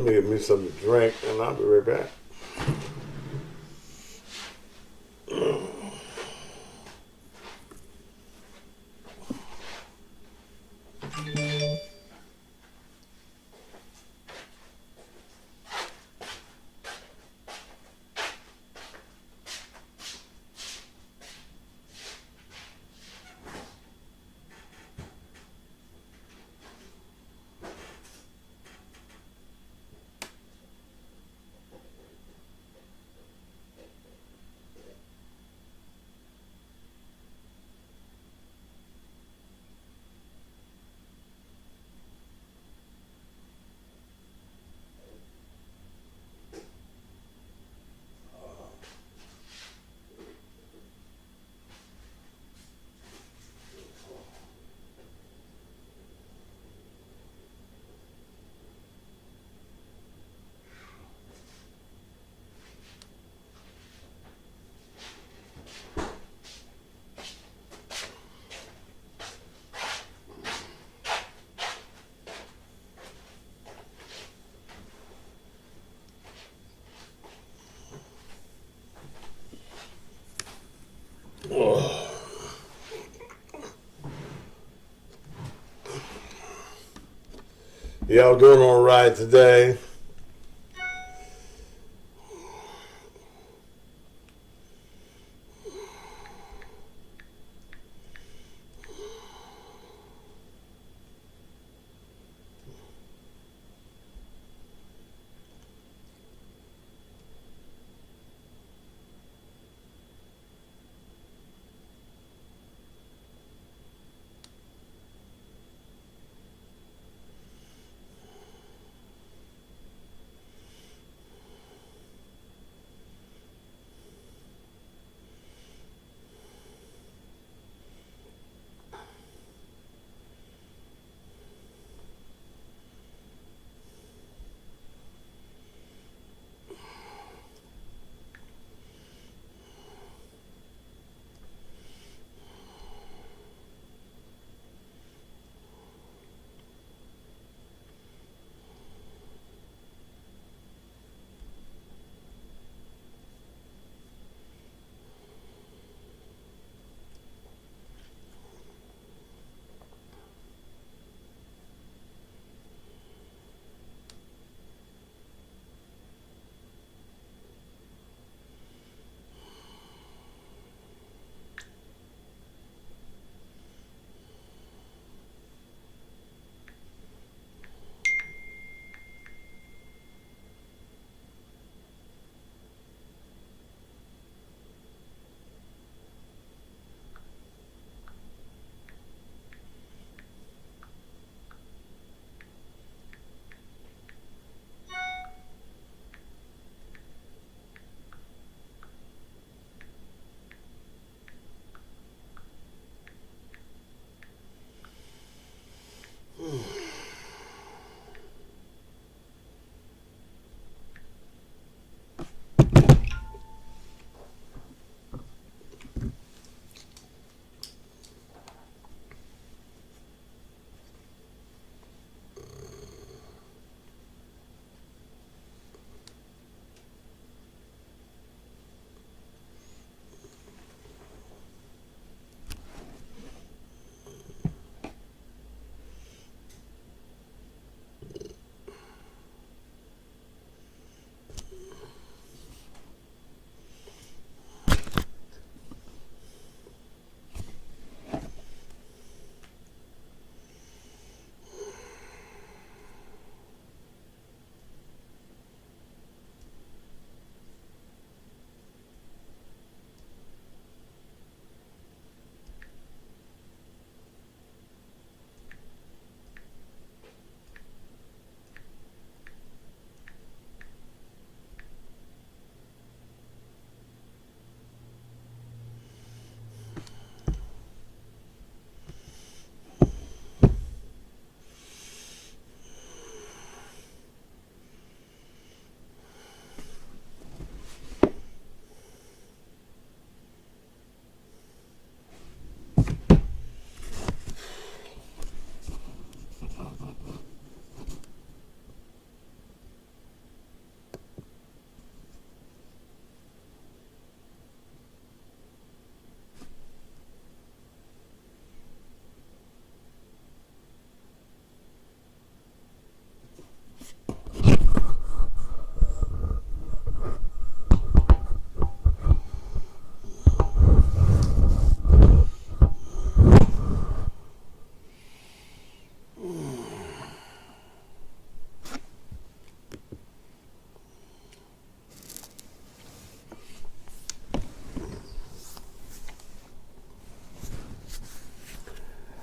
me get me something to drink, and I'll be right back. Y'all doing all right today?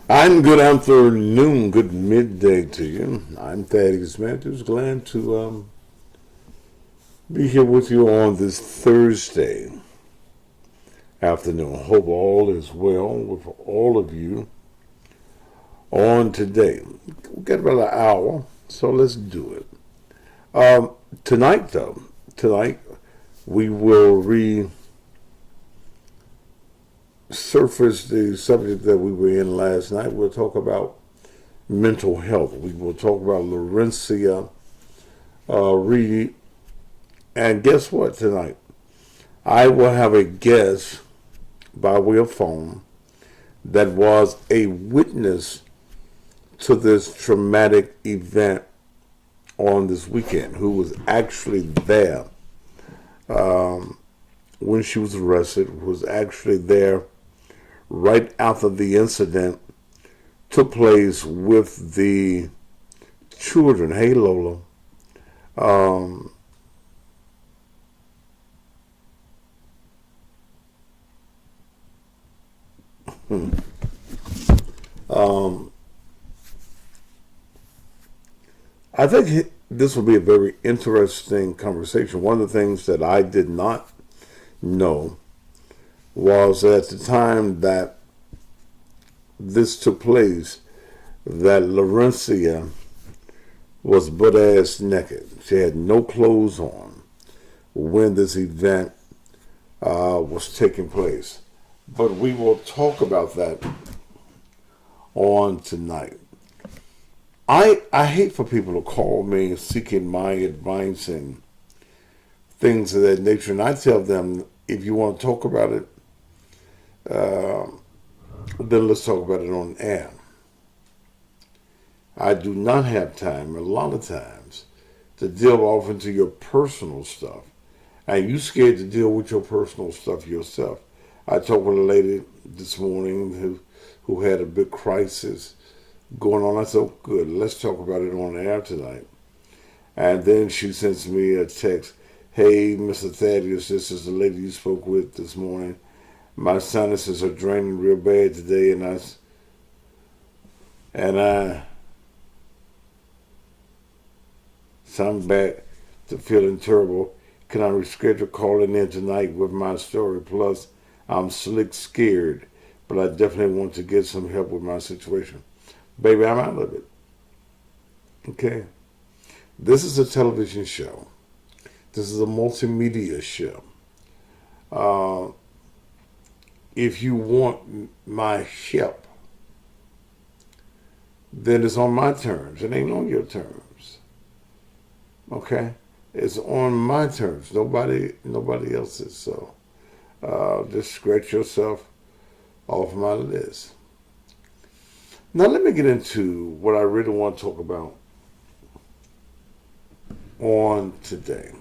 I'm good afternoon, good midday to you. I'm Thaddeus Matthews. Glad to be here with you on this Thursday afternoon. Hope all is well with all of you on today. We've got about an hour, so let's do it. Tonight we will resurface the subject that we were in last night. We'll talk about mental health. We will talk about Laurencia Reed. And guess what tonight? I will have a guest by way of phone that was a witness to this traumatic event on this weekend, who was actually there when she was arrested, was actually there right after the incident took place with the children. Hey, Lola. I think this will be a very interesting conversation. One of the things that I did not know was at the time that this took place, that Laurencia was butt-ass naked. She had no clothes on when this event was taking place. But we will talk about that on tonight. I hate for people to call me seeking my advice and things of that nature. And I tell them, if you want to talk about it, then let's talk about it on air. I do not have time, a lot of times, to delve off into your personal stuff. And you scared to deal with your personal stuff yourself. I talked with a lady this morning who had a big crisis going on. I said, oh, good, let's talk about it on air tonight. And then she sends me a text, hey, Mr. Thaddeus, this is the lady you spoke with this morning. My sinuses are draining real bad today, and so I'm back to feeling terrible. Can I reschedule calling in tonight with my story? Plus, I'm slick scared, but I definitely want to get some help with my situation. Baby, I'm out of it. Okay? This is a television show. This is a multimedia show. If you want my help, then it's on my terms. It ain't on your terms. Okay? It's on my terms. Nobody else's. So just scratch yourself off my list. Now let me get into what I really want to talk about on today.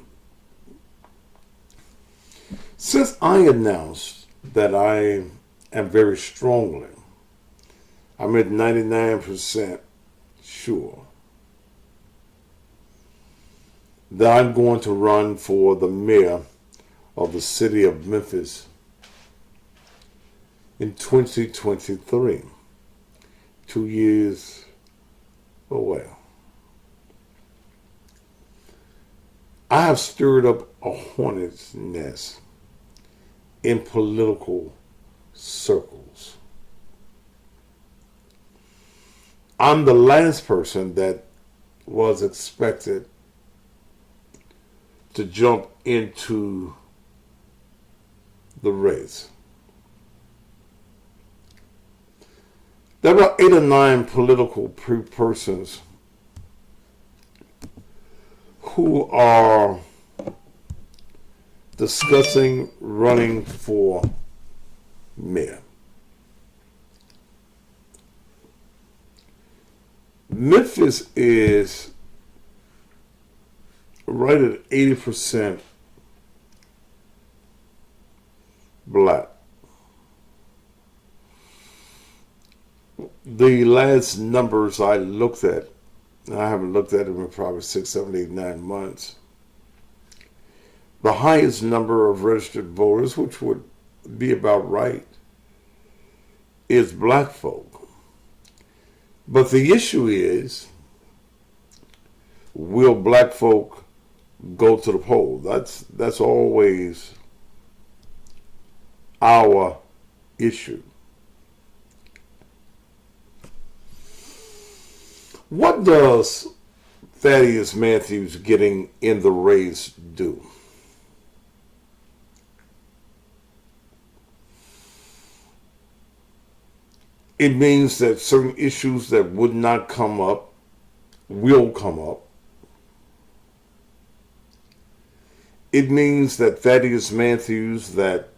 Since I announced that I am very strongly, I'm at 99% sure that I'm going to run for the mayor of the city of Memphis in 2023. 2 years away. I have stirred up a hornet's nest in political circles. I'm the last person that was expected to jump into the race. There are 8 or 9 political persons who are discussing running for mayor. Memphis is right at 80% black. The last numbers I looked at, and I haven't looked at them in probably 6, 7, 8, 9 months, the highest number of registered voters, which would be about right, is black folk. But the issue is, will black folk go to the poll? That's always our issue. What does Thaddeus Matthews getting in the race do? It means that certain issues that would not come up will come up. It means that Thaddeus Matthews, that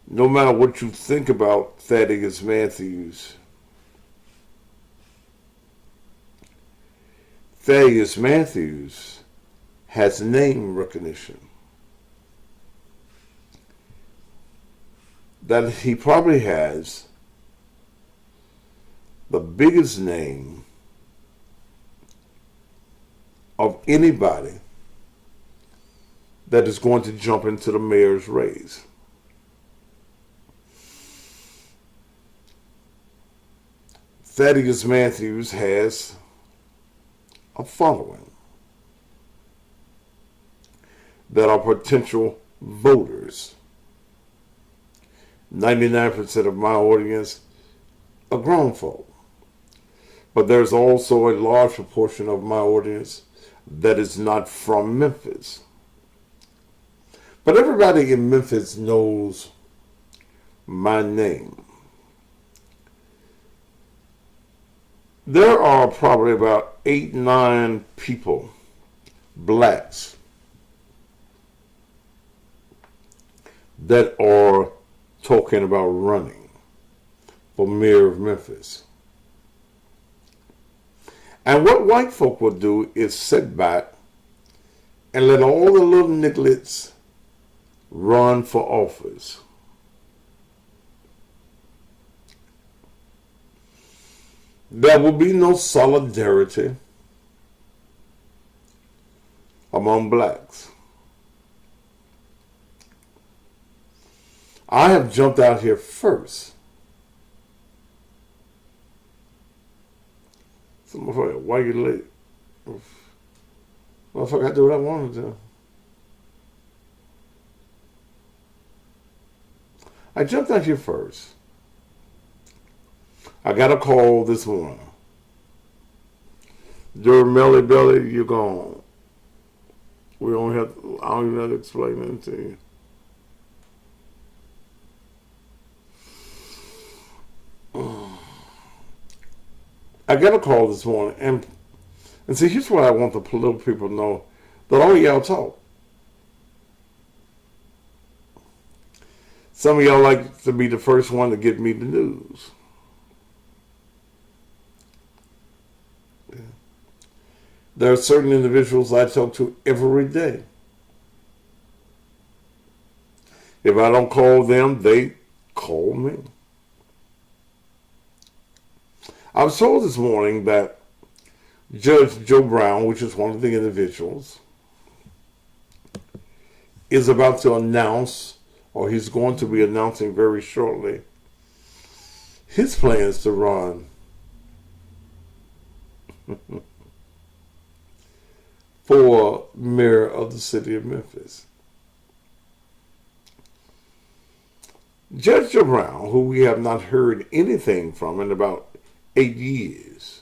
no matter what you think about Thaddeus Matthews, Thaddeus Matthews has name recognition. That he probably has the biggest name of anybody that is going to jump into the mayor's race. Thaddeus Matthews has a following that are potential voters. 99% of my audience are grown folk. But there's also a large proportion of my audience that is not from Memphis. But everybody in Memphis knows my name. There are probably about 8-9 people, blacks, that are talking about running for mayor of Memphis. And what white folk will do is sit back and let all the little nigglets run for office. There will be no solidarity among blacks. I have jumped out here first. So, motherfucker, why you late? Motherfucker, I do what I want to do. I jumped out here first. I got a call this morning. During Melly Belly, you're gone. I don't even have to explain it to you. I got a call this morning, and see, here's what I want the political people to know, that all y'all talk. Some of y'all like to be the first one to give me the news. There are certain individuals I talk to every day. If I don't call them, they call me. I was told this morning that Judge Joe Brown, which is one of the individuals, is about to announce, or he's going to be announcing very shortly, his plans to run for mayor of the city of Memphis. Judge Joe Brown, who we have not heard anything from in about 8 years,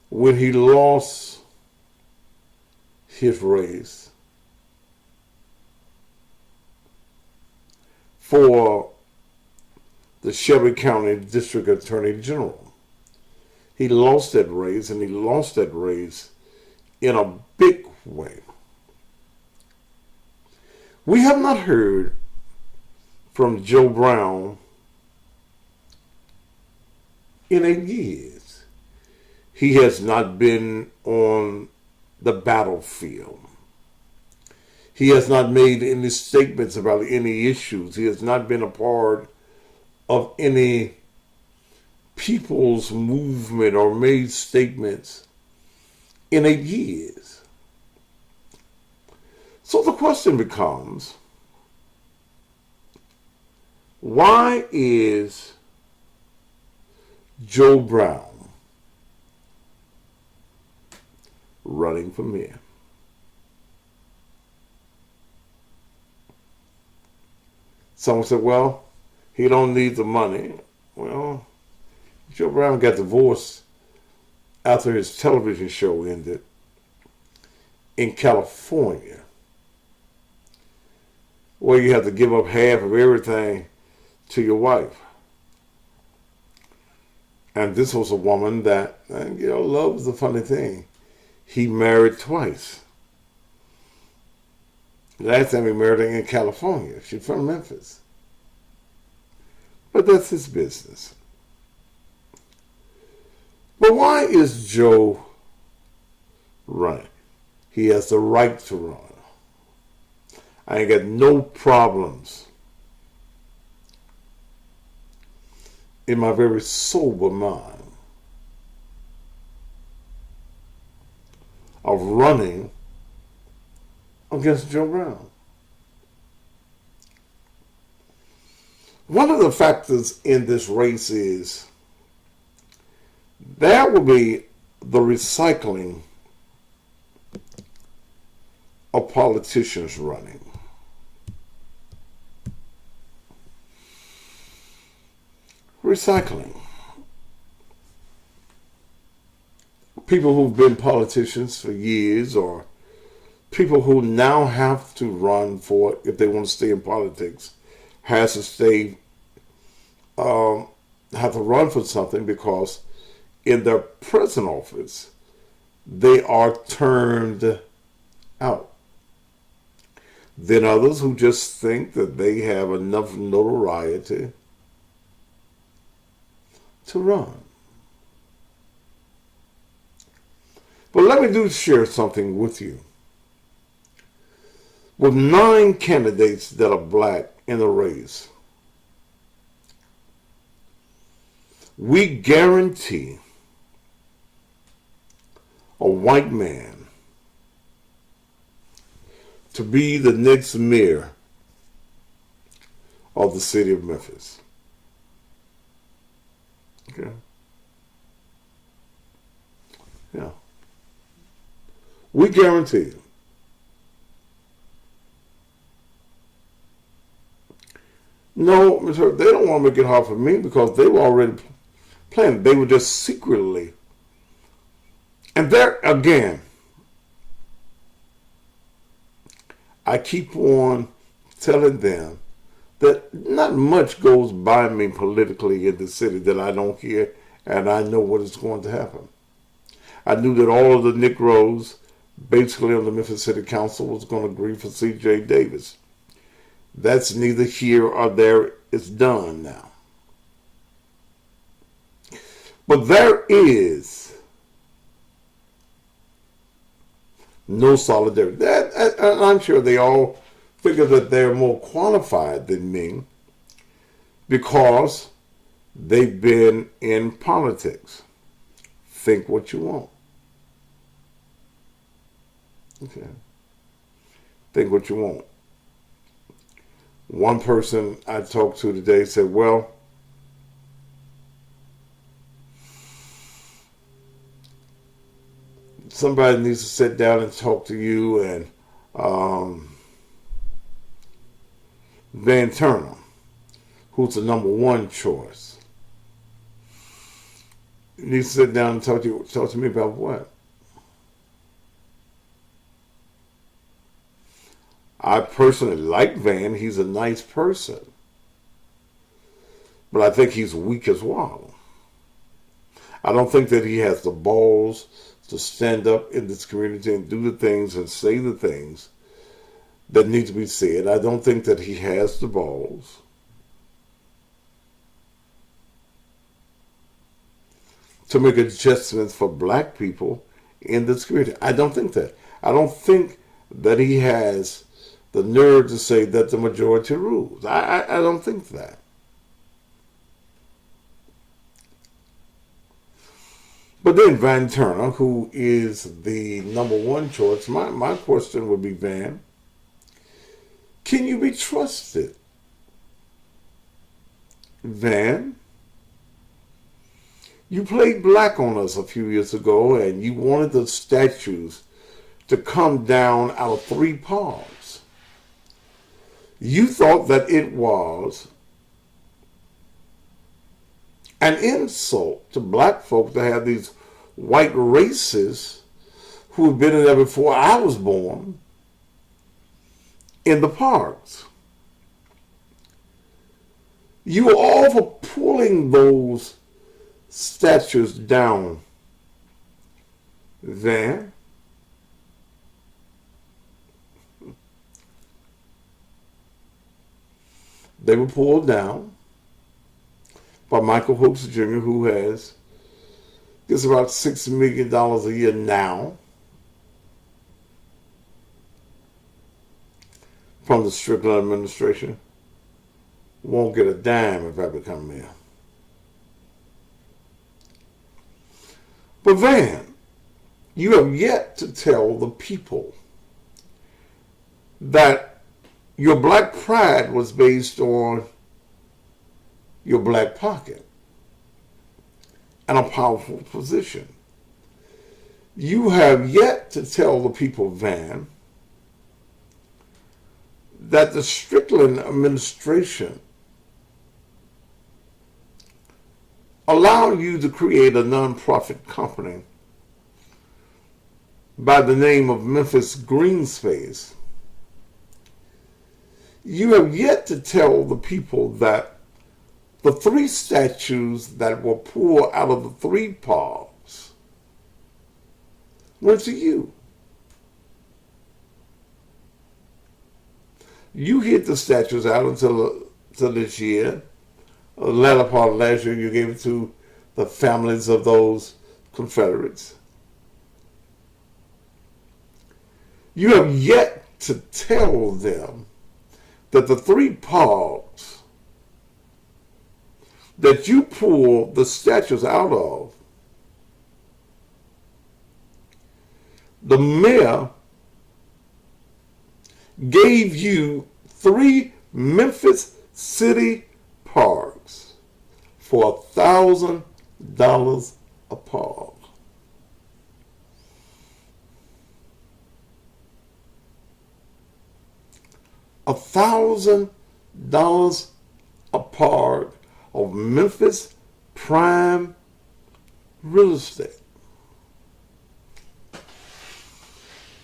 when he lost his race for the Shelby County District Attorney General. He lost that race, and he lost that race in a big way. We have not heard from Joe Brown in 8 years. He has not been on the battlefield. He has not made any statements about any issues. He has not been a part of any people's movement or made statements in 8 years. So the question becomes, why is Joe Brown running for mayor. Someone said, well, he don't need the money. Well, Joe Brown got divorced after his television show ended in California, where you have to give up half of everything to your wife. And this was a woman that, love is a funny thing. He married twice. Last time he married her in California. She's from Memphis. But that's his business. But why is Joe running? He has the right to run. I ain't got no problems in my very sober mind of running against Joe Brown. One of the factors in this race is there will be the recycling of politicians running. Recycling. People who've been politicians for years, or people who now have to run for it if they want to stay in politics, have to run for something because in their present office they are turned out. Then others who just think that they have enough notoriety to run. But let me share something with you. With 9 candidates that are black in the race, we guarantee a white man to be the next mayor of the city of Memphis. Okay. Yeah. We guarantee you. No, they don't want to make it hard for me because they were already planning. They were just secretly. And there again, I keep on telling them that not much goes by me politically in the city that I don't hear, and I know what is going to happen. I knew that all of the Negroes basically on the Memphis City Council was going to agree for C.J. Davis. That's neither here or there. It's done now. But there is no solidarity. I'm sure they all figure that they're more qualified than me because they've been in politics. Think what you want. Okay. Think what you want. One person I talked to today said, well, somebody needs to sit down and talk to you and Van Turner, who's the number 1 choice. You need to sit down and talk to me about what? I personally like Van. He's a nice person. But I think he's weak as well. I don't think that he has the balls to stand up in this community and do the things and say the things that need to be said. I don't think that he has the balls to make adjustments for black people in this community. I don't think that. I don't think that he has the nerve to say that the majority rules. I don't think that. But then Van Turner, who is the number 1 choice, my question would be, Van, can you be trusted? Van, You played black on us a few years ago, and you wanted the statues to come down out of 3 paws. You thought that it was an insult to black folk to have these white racists who had been in there before I was born in the parks. You were all for pulling those statues down there. They were pulled down by Michael Hooks Jr., who gets about $6 million a year now from the Strickland administration. Won't get a dime if I become mayor. But then, you have yet to tell the people that your black pride was based on your black pocket and a powerful position. You have yet to tell the people, Van, that the Strickland administration allowed you to create a nonprofit company by the name of Memphis Green Space. You have yet to tell the people that the 3 statues that were pulled out of the 3 paws went to you. You hid the statues out until this year. The latter part of last year, you gave it to the families of those Confederates. You have yet to tell them that the 3 paws that you pulled the statues out of, the mayor gave you 3 Memphis City parks for $1,000 a park. $1,000 a park of Memphis prime real estate.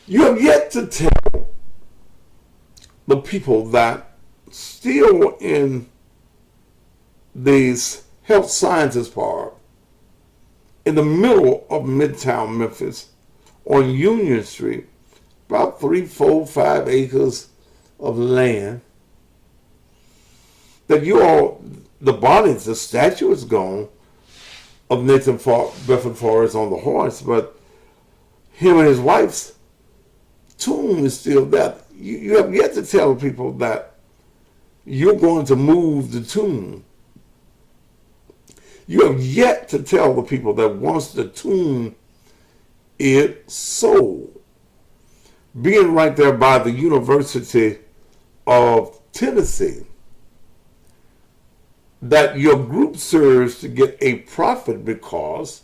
You have yet to tell the people that still in these health sciences park in the middle of Midtown Memphis on Union Street, about 3, 4, 5 acres of land, that you all, the bodies, the statue is gone of Nathan Bedford Forrest on the horse, but him and his wife's tomb is still there. You have yet to tell people that you're going to move the tomb. You have yet to tell the people that once the tomb is sold, being right there by the University of Tennessee, that your group serves to get a profit because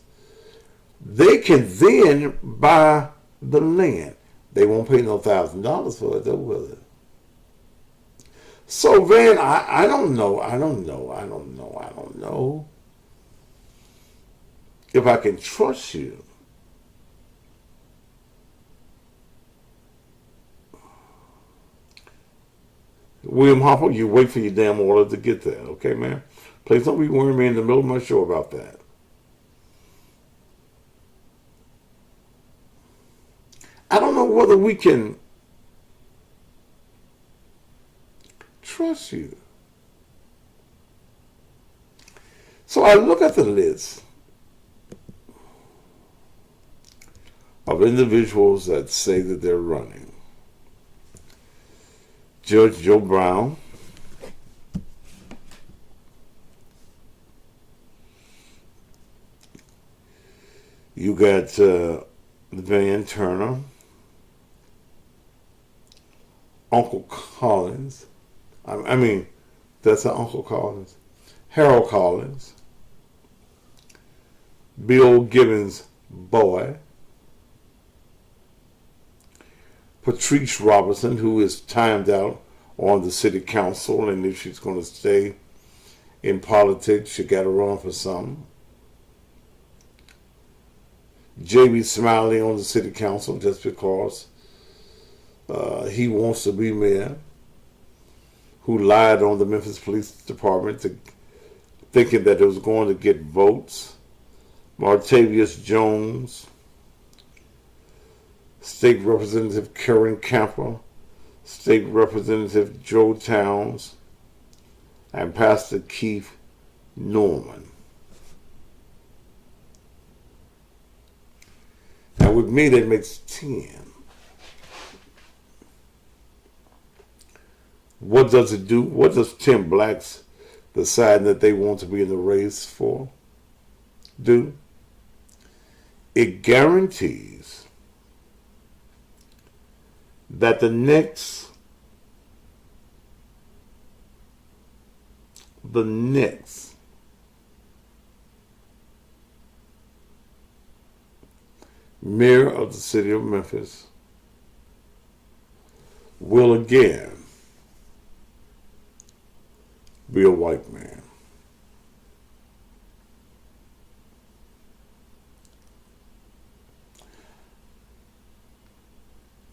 they can then buy the land. They won't pay no $1,000 for it, though, will it? So, Van, I don't know if I can trust you. William Hopper, you wait for your damn order to get there, okay, man? Please don't be worrying me in the middle of my show about that. I don't know whether we can trust you. So I look at the list of individuals that say that they're running. Judge Joe Brown, you got Van Turner, Uncle Collins, I mean, that's an Uncle Collins, Harold Collins, Bill Gibbons' boy, Patrice Robertson, who is timed out on the city council, and if she's going to stay in politics, she got to run for something. J.B. Smiley on the city council just because he wants to be mayor, who lied on the Memphis Police Department thinking that it was going to get votes. Martavius Jones, State Representative Karen Camper, State Representative Joe Towns, and Pastor Keith Norman. Now with me that makes 10. What does it do? What does 10 blacks deciding that they want to be in the race for do? It guarantees that the next mayor of the city of Memphis will again be a white man.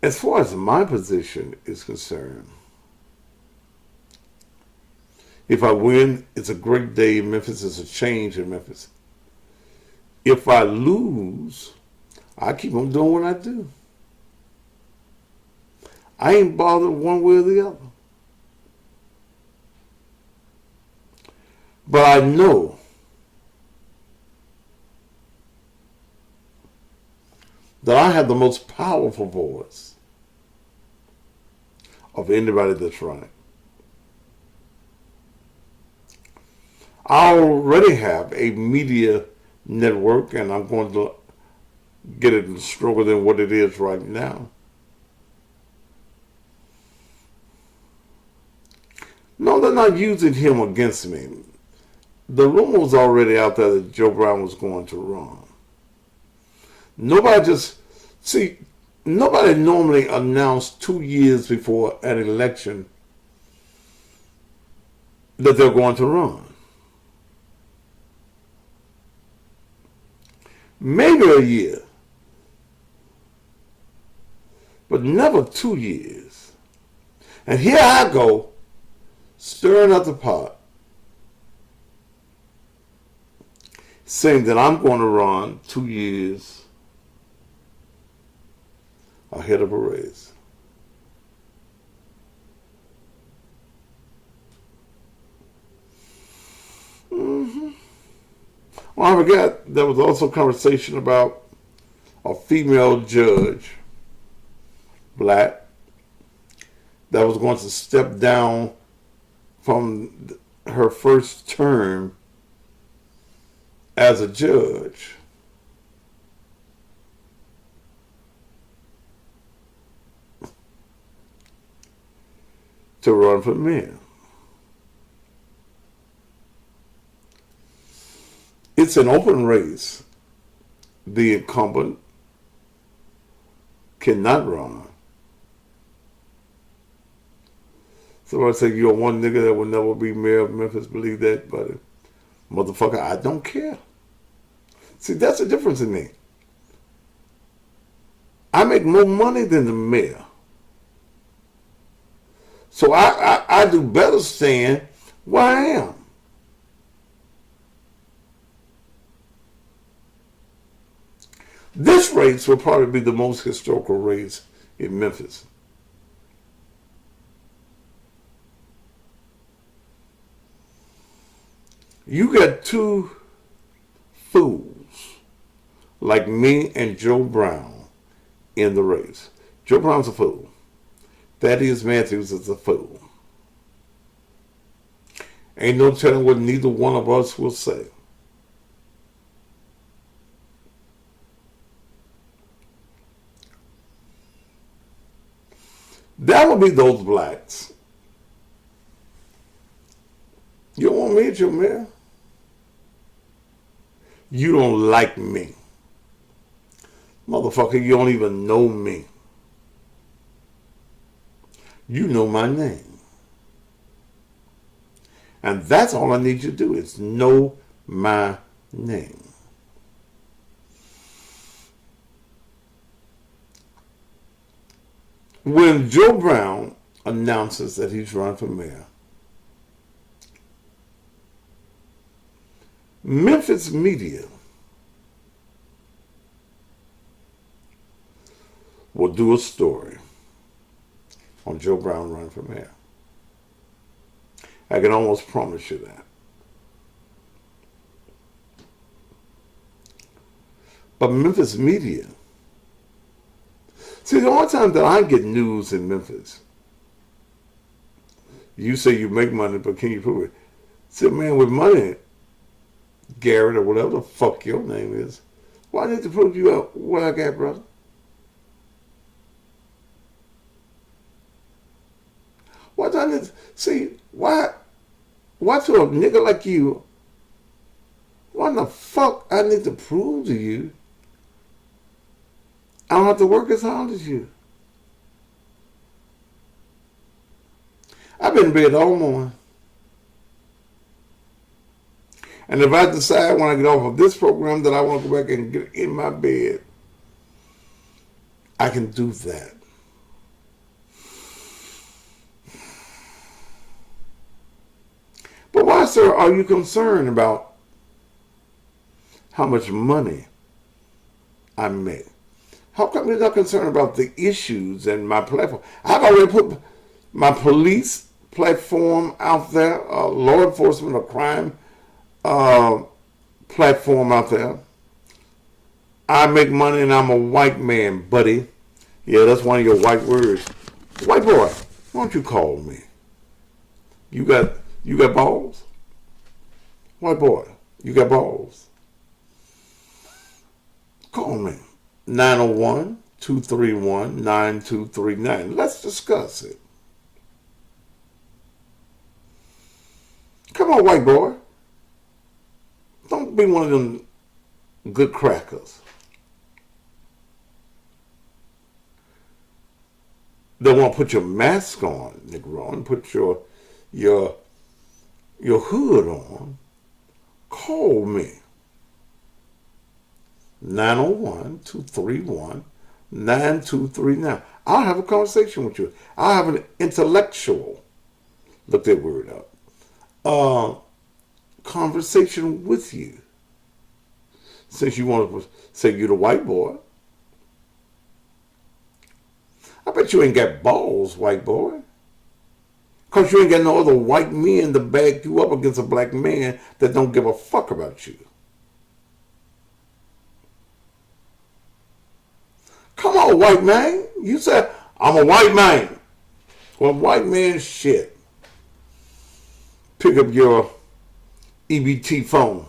As far as my position is concerned, if I win, it's a great day in Memphis. It's a change in Memphis. If I lose, I keep on doing what I do. I ain't bothered one way or the other. But I know that I have the most powerful voice of anybody that's running. I already have a media network, and I'm going to get it stronger than what it is right now. No, they're not using him against me. The rumor was already out there that Joe Brown was going to run. Nobody normally announced 2 years before an election that they're going to run. Maybe a year, but never 2 years. And here I go, stirring up the pot, saying that I'm going to run 2 years ahead of a race. Well, I forgot there was also conversation about a female judge, black, that was going to step down from her first term as a judge. To run for mayor. It's an open race. The incumbent cannot run. So I say, you're one nigga that will never be mayor of Memphis. Believe that, buddy. Motherfucker, I don't care. See, that's the difference in me. I make more money than the mayor. So I do better staying where I am. This race will probably be the most historical race in Memphis. You got two fools like me and Joe Brown in the race. Joe Brown's a fool. Thaddeus Matthews is a fool. Ain't no telling what neither one of us will say. That would be those blacks. You don't want me at your mayor? You don't like me. Motherfucker, you don't even know me. You know my name. And that's all I need you to do is know my name. When Joe Brown announces that he's running for mayor, Memphis media will do a story on Joe Brown running for mayor. I can almost promise you that. But Memphis media, see, the only time that I get news in Memphis, you say you make money, but can you prove it? See, man, with money, Garrett or whatever the fuck your name is, why I need to prove you out what I got, brother? Why do I need to, see, why to a nigga like you, why in the fuck I need to prove to you I don't have to work as hard as you? I've been in bed all morning. And if I decide when I get off of this program that I want to go back and get in my bed, I can do that. But why, sir, are you concerned about how much money I make? How come you're not concerned about the issues and my platform? I've already put my police platform out there, law enforcement or crime platform out there. I make money and I'm a white man, buddy. Yeah, that's one of your white words. White boy, why don't you call me? You got balls? White boy, you got balls? Call me. 901-231-9239. Let's discuss it. Come on, white boy. Don't be one of them good crackers. They want to put your mask on, Negro, and put your hood on. Call me. 901-231-9239. I'll have a conversation with you. I'll have an intellectual, look that word up, conversation with you. Since you want to say you're the white boy. I bet you ain't got balls, white boy. Because you ain't got no other white men to back you up against a black man that don't give a fuck about you. Come on, white man. You said, I'm a white man. Well, white man shit. Pick up your EBT phone.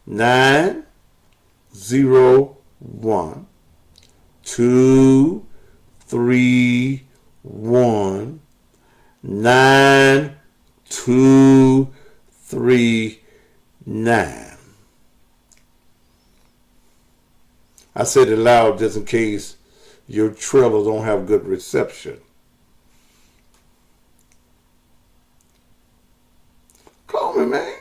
901-231-9239. I said it loud just in case your trailer don't have good reception. Call me, man.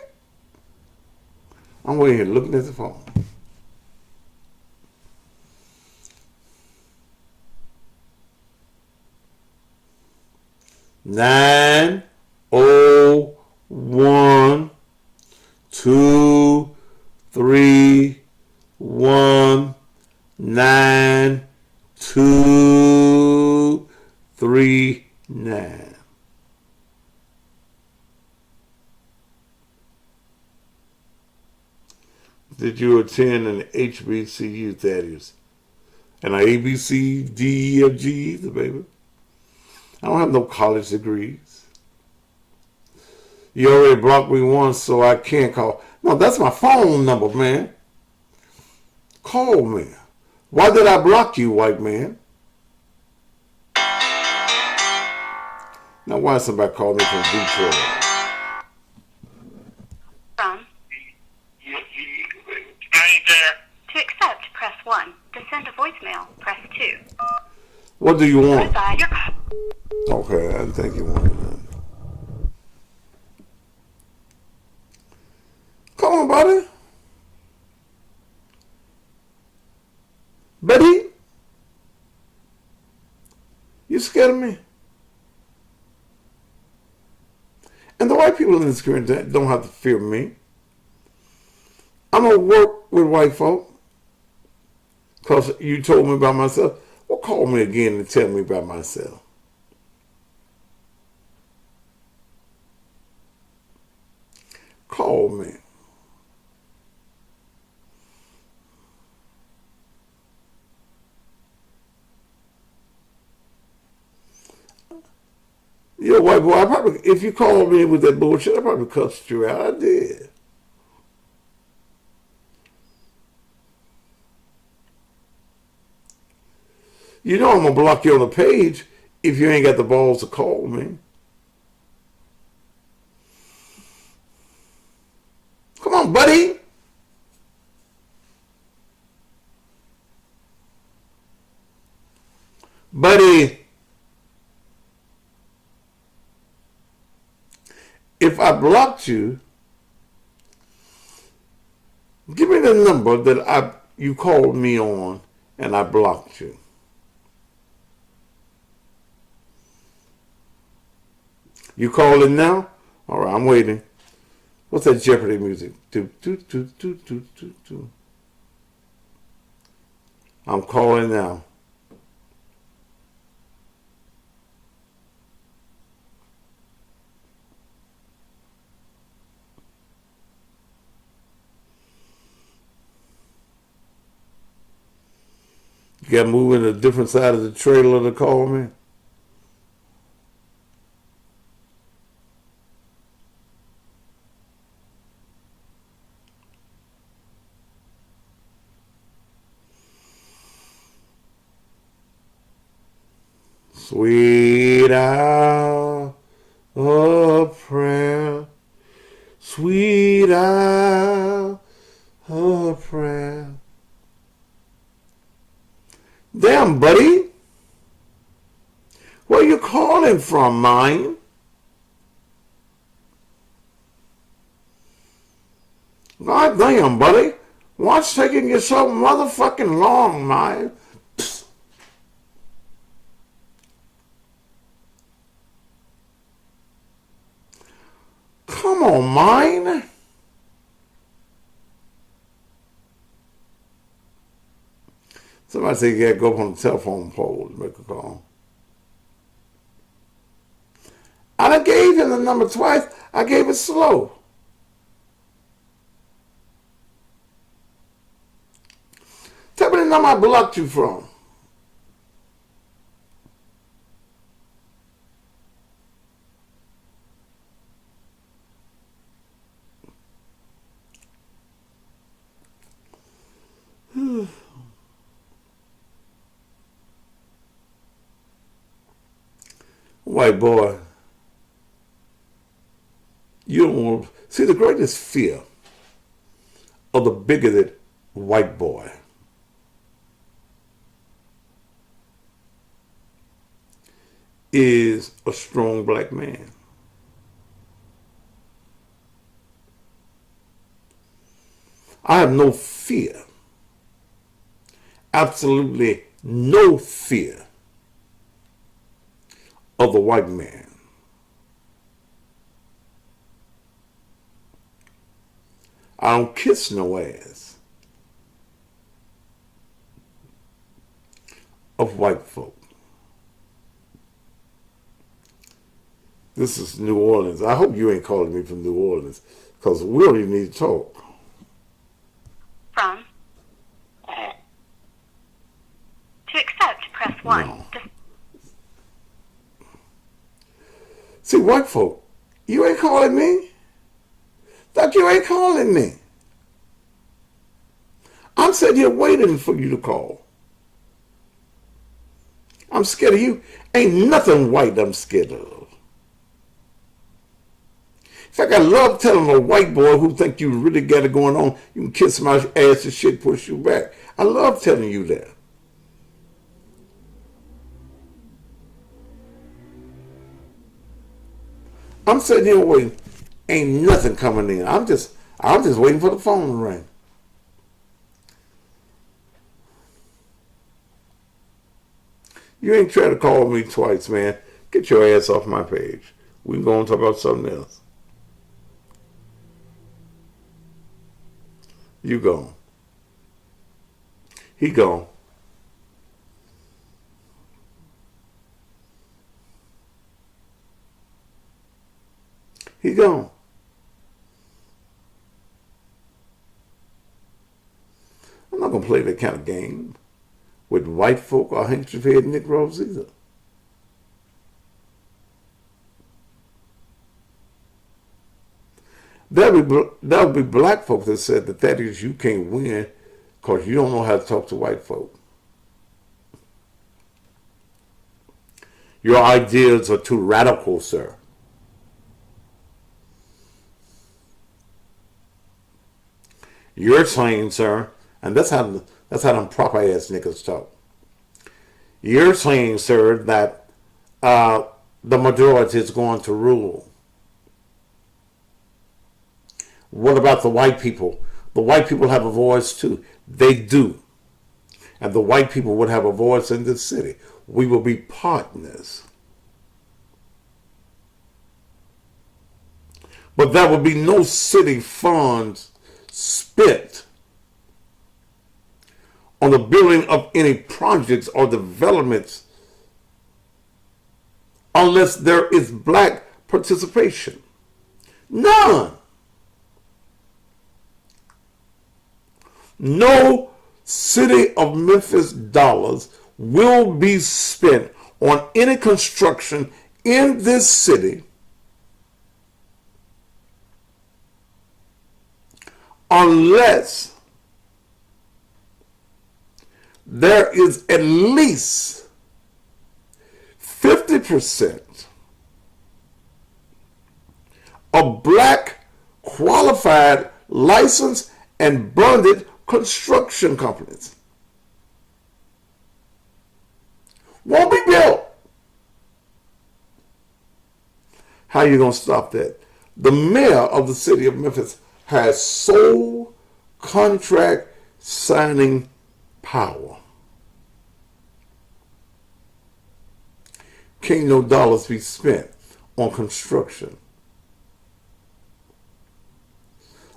I'm waiting here looking at the phone. Nine oh one 231 9239. Did you attend an HBCU, Thaddeus? And an ABC, D, E, F, G either, baby. I don't have no college degrees. You already blocked me once, so I can't call. No, that's my phone number, man. Call me. Why did I block you, white man? Now, why somebody call me from Detroit? What do you want? Goodbye. Okay, I didn't think you wanted that. Come on, buddy. Buddy? You scared of me? And the white people in this community don't have to fear me. I'm going to work with white folk because you told me about myself. Well, call me again and tell me about myself. Call me. You're a white boy. I probably, if you called me with that bullshit, I probably cussed you out. I did. You know I'm going to block you on the page if you ain't got the balls to call me. Come on, buddy. Buddy. If I blocked you, give me the number that you called me on and I blocked you. You calling now? All right, I'm waiting. What's that Jeopardy music? Do, do, do, do, do, do, do. I'm calling now. You got to move in a different side of the trailer to call me? Sweet hour of prayer, sweet hour of prayer. Damn, buddy. Where you calling from, mine? God damn, buddy. What's taking you so motherfucking long, mine? Come on, mine. Somebody said you got to go up on the telephone pole to make a call. I done gave him the number twice. I gave it slow. Tell me the number I blocked you from. White boy, you don't want to see the greatest fear of the bigoted white boy is a strong black man. I have no fear, absolutely no fear of the white man. I don't kiss no ass of white folk. This is New Orleans. I hope you ain't calling me from New Orleans because we don't even need to talk. From. To accept, press 1. No. See, white folk, you ain't calling me. That you ain't calling me. I'm sitting here waiting for you to call. I'm scared of you. Ain't nothing white I'm scared of. In fact, I love telling a white boy who think you really got it going on, you can kiss my ass and shit, push you back. I love telling you that. I'm sitting here waiting. Ain't nothing coming in. I'm just waiting for the phone to ring. You ain't trying to call me twice, man. Get your ass off my page. We can go and talk about something else. You gone. He gone. He gone. I'm not going to play that kind of game with white folk or handkerchief-head Negroes either. There'll be black folk that said that is you can't win because you don't know how to talk to white folk. Your ideas are too radical, sir. You're saying, sir, and that's how them proper ass niggas talk. You're saying, sir, that the majority is going to rule. What about the white people? The white people have a voice too. They do. And the white people would have a voice in this city. We will be partners. But there will be no city funds spent on the building of any projects or developments unless there is black participation. None. No city of Memphis dollars will be spent on any construction in this city unless there is at least 50% of black qualified, licensed, and bonded construction companies. Won't be built. How are you going to stop that? The mayor of the city of Memphis has sole contract signing power. Can't no dollars be spent on construction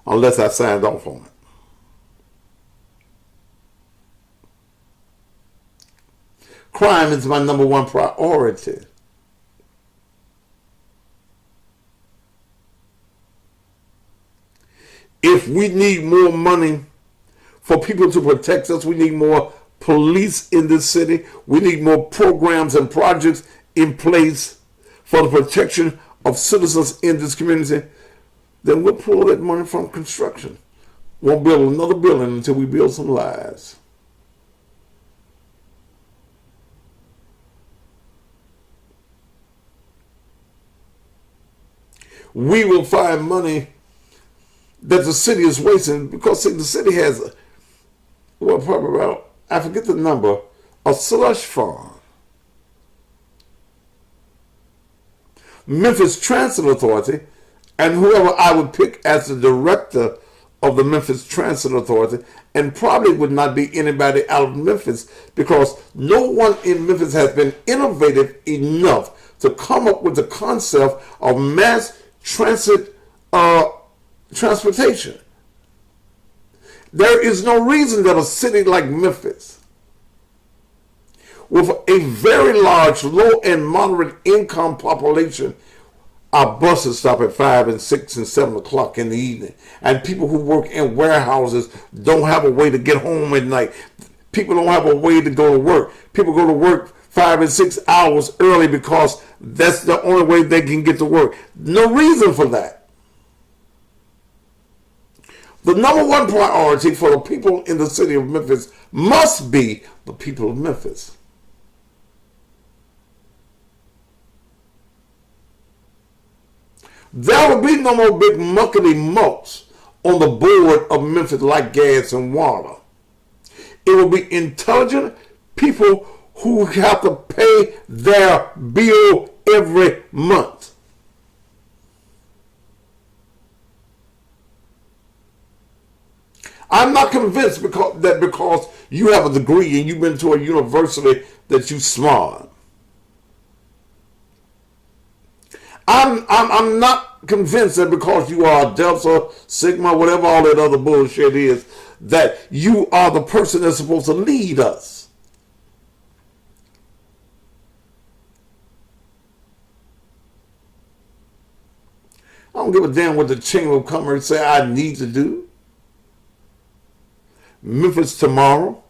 unless I signed off on it. Crime is my number one priority. If we need more money for people to protect us, we need more police in this city, we need more programs and projects in place for the protection of citizens in this community, then we'll pull that money from construction. Won't build another building until we build some lives. We will find money that the city is wasting because see, the city has, well, probably about, I forget the number, a slush fund. Memphis Transit Authority, and whoever I would pick as the director of the Memphis Transit Authority, and probably would not be anybody out of Memphis because no one in Memphis has been innovative enough to come up with the concept of mass transit transportation. There is no reason that a city like Memphis, with a very large low and moderate income population, our buses stop at 5 and 6 and 7 o'clock in the evening, and people who work in warehouses don't have a way to get home at night. People don't have a way to go to work. People go to work 5 and 6 hours early because that's the only way they can get to work. No reason for that. The number one priority for the people in the city of Memphis must be the people of Memphis. There will be no more big muckety mucks on the board of Memphis like gas and water. It will be intelligent people who have to pay their bill every month. I'm not convinced because you have a degree and you've been to a university that you smart. I'm not convinced that because you are a Delta, Sigma, whatever all that other bullshit is, that you are the person that's supposed to lead us. I don't give a damn what the Chamber of Commerce say I need to do. Memphis tomorrow.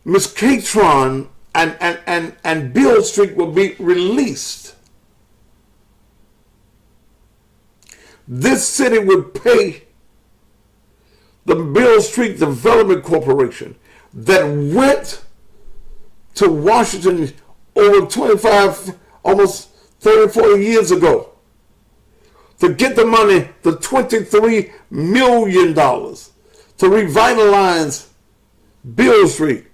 Miss Catron and Beale Street will be released. This city would pay the Beale Street Development Corporation that went to Washington over 25, almost 30, 40 years ago to get the money, the $23 million to revitalize Beale Street.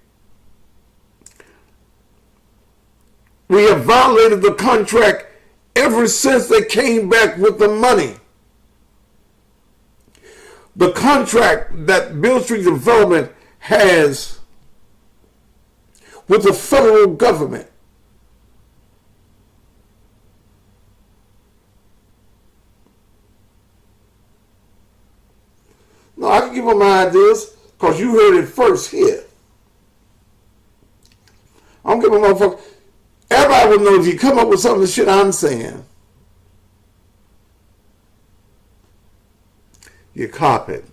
We have violated the contract ever since they came back with the money. The contract that Beale Street Development has with the federal government. No, I can give them my ideas because you heard it first here. I don't give a motherfucker. Everybody would know if you come up with some of the shit I'm saying. You cop it.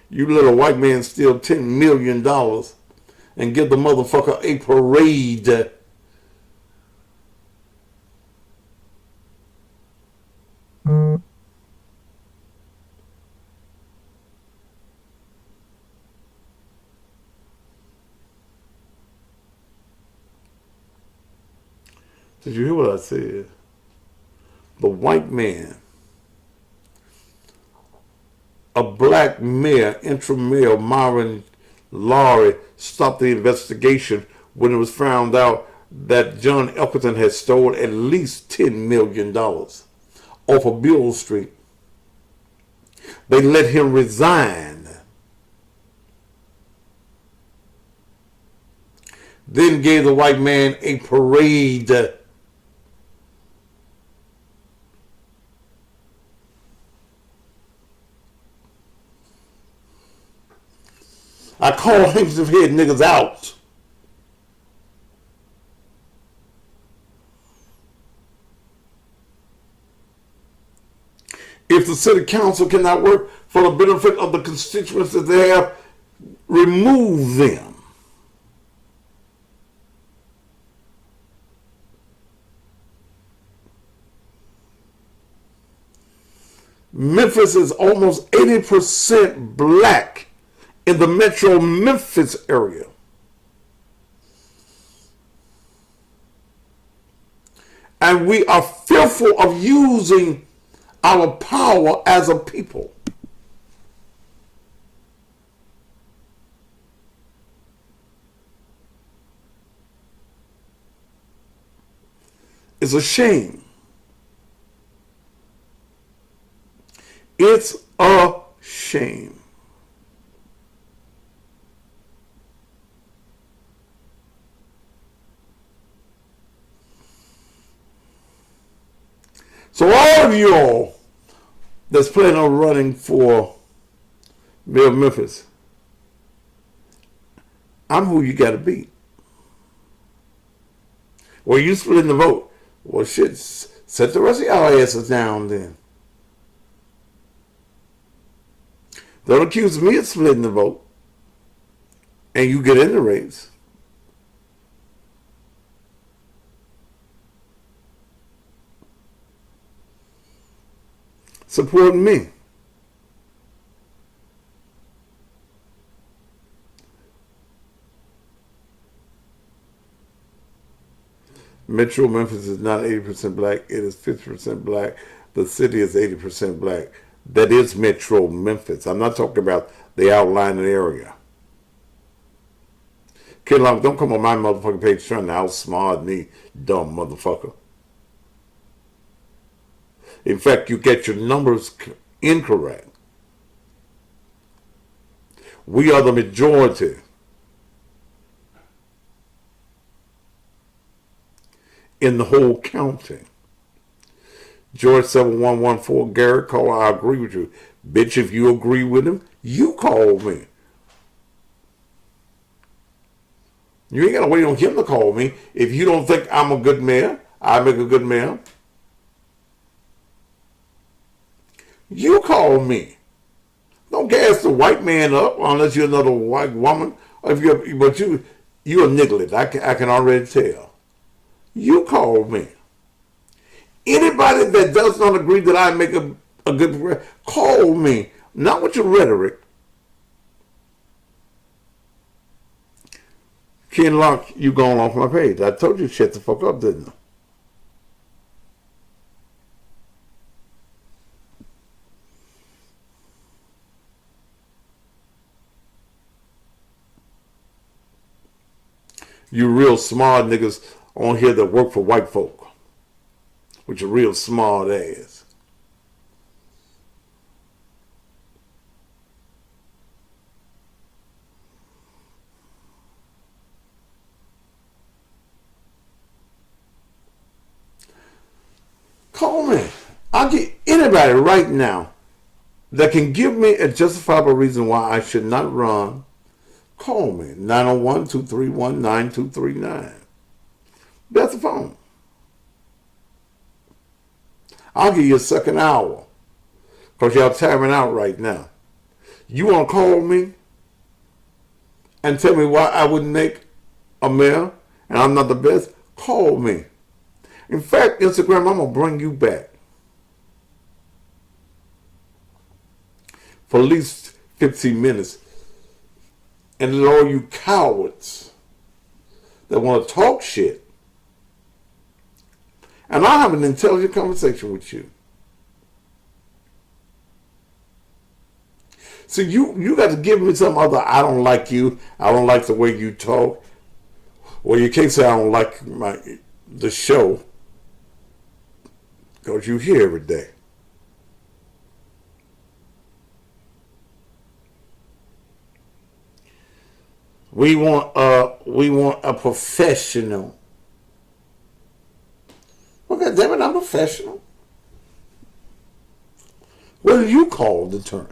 You let a white man steal $10 million and give the motherfucker a parade. Did you hear what I said? The white man, a black mayor, interim mayor, Myron Lowry, stopped the investigation when it was found out that John Elkerton had stolen at least $10 million off of Beale Street. They let him resign. Then gave the white man a parade. I call handkerchief head niggas out. If the city council cannot work for the benefit of the constituents that they have, remove them. Memphis is almost 80% black in the metro Memphis area. And we are fearful of using our power as a people. It's a shame. It's a shame. So all of y'all that's planning on running for Mayor of Memphis, I'm who you got to beat. Well, you splitting the vote. Well, shit, set the rest of y'all asses down then. Don't accuse me of splitting the vote. And you get in the race. Support me. Metro Memphis is not 80% black. It is 50% black. The city is 80% black. That is Metro Memphis. I'm not talking about the outlying area. Kid Long, don't come on my motherfucking page trying to outsmart me, dumb motherfucker. In fact, you get your numbers incorrect. We are the majority in the whole county. George 7114, Garrett, call, I agree with you. Bitch, if you agree with him, you call me. You ain't gotta wait on him to call me. If you don't think I'm a good mayor, I make a good mayor, you call me. Don't gas the white man up unless you're another white woman. But you're a niglet. I can already tell. You call me. Anybody that does not agree that I make a good, call me. Not with your rhetoric. Ken Locke, you going off my page. I told you shut the fuck up, didn't I? You real smart niggas on here that work for white folk. With your real smart ass. Call me. I'll get anybody right now that can give me a justifiable reason why I should not run. Call me. 901-231-9239. That's the phone. I'll give you a second hour. Because y'all timing out right now. You want to call me and tell me why I wouldn't make a mayor and I'm not the best? Call me. In fact, Instagram, I'm going to bring you back. For at least 15 minutes. And all you cowards that want to talk shit. And I'll have an intelligent conversation with you. So you got to give me some other, I don't like you, I don't like the way you talk. Well, you can't say I don't like the show. Because you here every day. We want a professional. Well, goddammit, I'm professional. What do you call the term?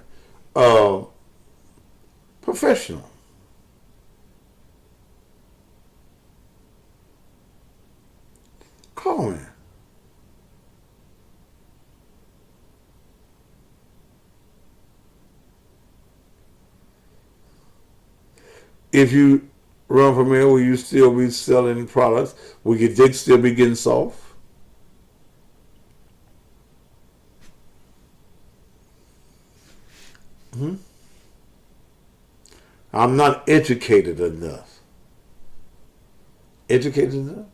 Professional. Call me. If you run for mayor, will you still be selling products? Will your dick still be getting soft? I'm not educated enough. Educated enough?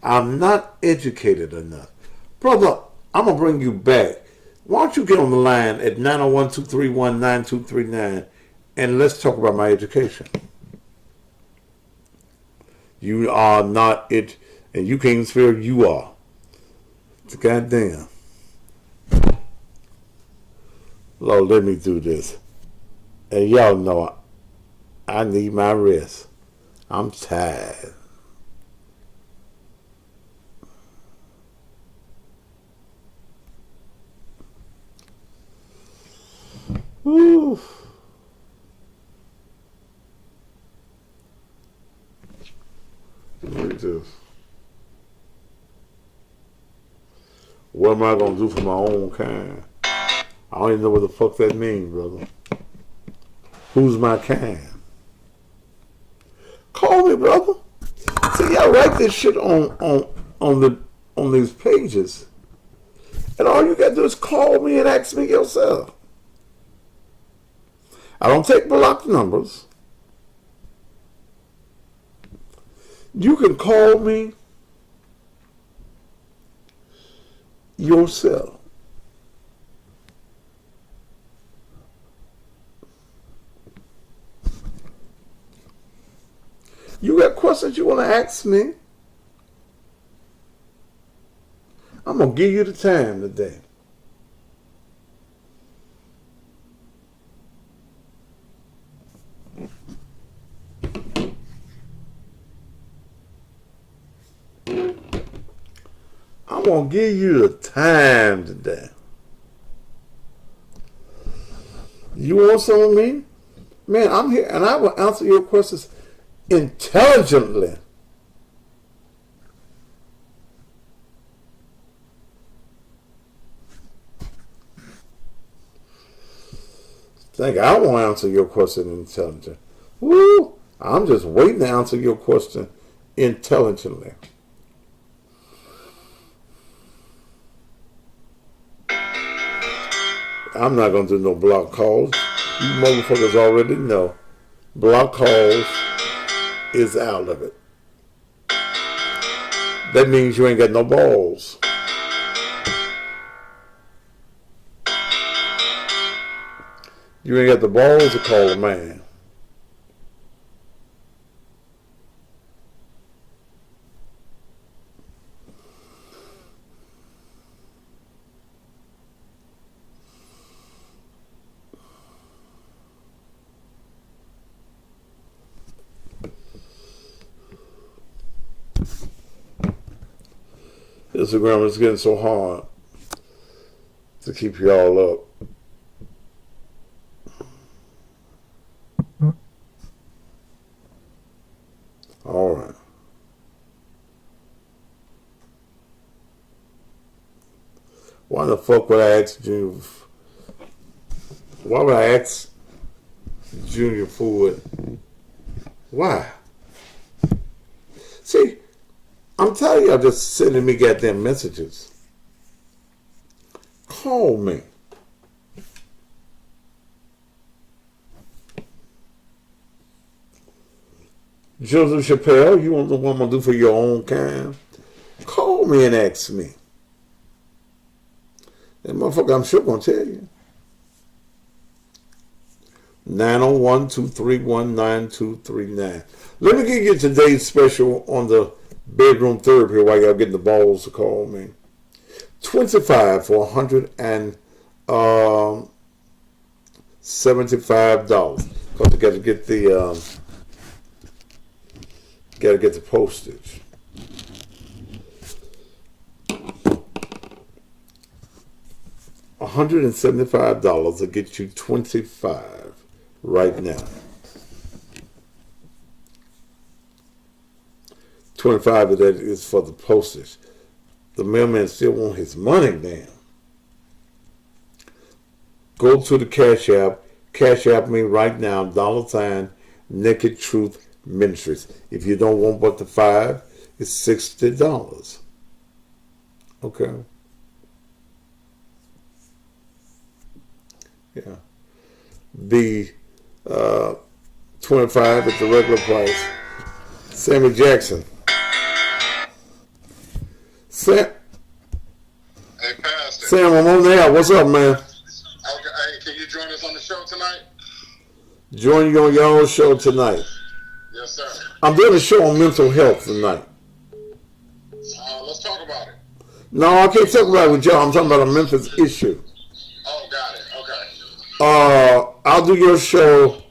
I'm not educated enough. Brother, I'm going to bring you back. Why don't you get on the line at 901-231-9239 and let's talk about my education. You are not it, and you can't spell you are. It's goddamn. Lord, let me do this. And y'all know I need my rest. I'm tired. Woo. Look at this. What am I going to do for my own kind? I don't even know what the fuck that means, brother. Who's my kind? Call me, brother. See, I write this shit on these pages. And all you got to do is call me and ask me yourself. I don't take blocked numbers. You can call me yourself. You got questions you want to ask me? I'm going to give you the time today. I'm going to give you the time today. You want some of me? Man, I'm here and I will answer your questions intelligently. Think I won't answer your question intelligently. Woo! I'm just waiting to answer your question intelligently. I'm not going to do no block calls. You motherfuckers already know. Block calls is out of it. That means you ain't got no balls. You ain't got the balls to call a man. Instagram is getting so hard to keep y'all up. All right. Why the fuck would I ask Junior? Why would I ask Junior for it? Why? See, I'm tired of y'all just sending me goddamn messages. Call me. Joseph Chappelle, you want the one I'm gonna do for your own kind? Call me and ask me. That motherfucker, I'm sure gonna tell you. 901-231-9239. Let me give you today's special on the bedroom therapy here while y'all getting the balls to call me. $25 for $175. Because you gotta get the postage. $175 will get you 25 right now. 25 of that is for the postage. The mailman still wants his money, man. Go to the Cash App me right now, $ Naked Truth Ministries. If you don't want but the 5, it's $60. Okay. Yeah. The 25 at the regular price. Sammy Jackson. Hey, Pastor. Sam, I'm on there. What's up, man? Okay, hey, can you join us on the show tonight? Join you on your own show tonight. Yes, sir. I'm doing a show on mental health tonight. Let's talk about it. No, I can't talk about it with y'all. I'm talking about a Memphis issue. Oh, got it. Okay. I'll do your show.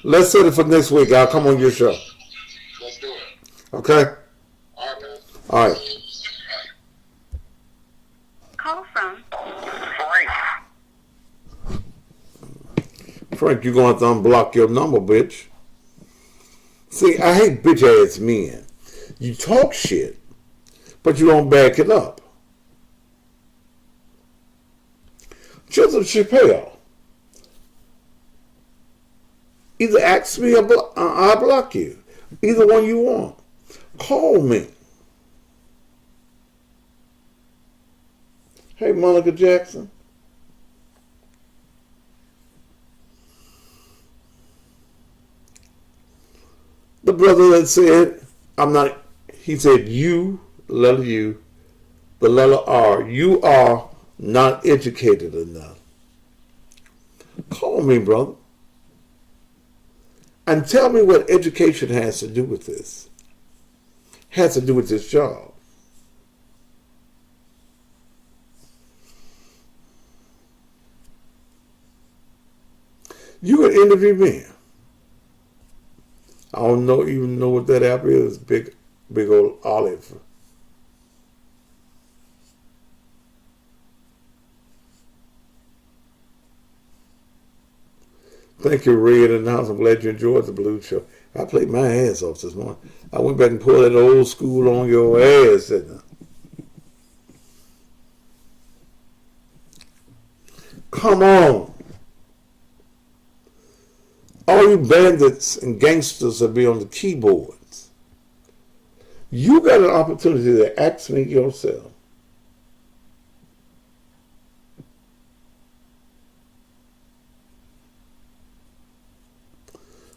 Let's set it for next week. I'll come on your show. Let's do it. Okay? All right, Pastor. All right. Call from Frank, you're going to have to unblock your number, bitch. See, I hate bitch-ass men. You talk shit, but you don't back it up. Joseph Chappelle. Either ask me or I'll block you. Either one you want. Call me. Hey, Monica Jackson. The brother that said, he said, you, letter U, the letter R, you are not educated enough. Call me, brother. And tell me what education has to do with this. Has to do with this job. You could interview me. I don't even know what that app is. Big old olive. Thank you, Red and House. I'm glad you enjoyed the Blue Show. I played my ass off this morning. I went back and pulled that old school on your ass, didn't I? Come on. All you bandits and gangsters that be on the keyboards. You got an opportunity to ask me yourself.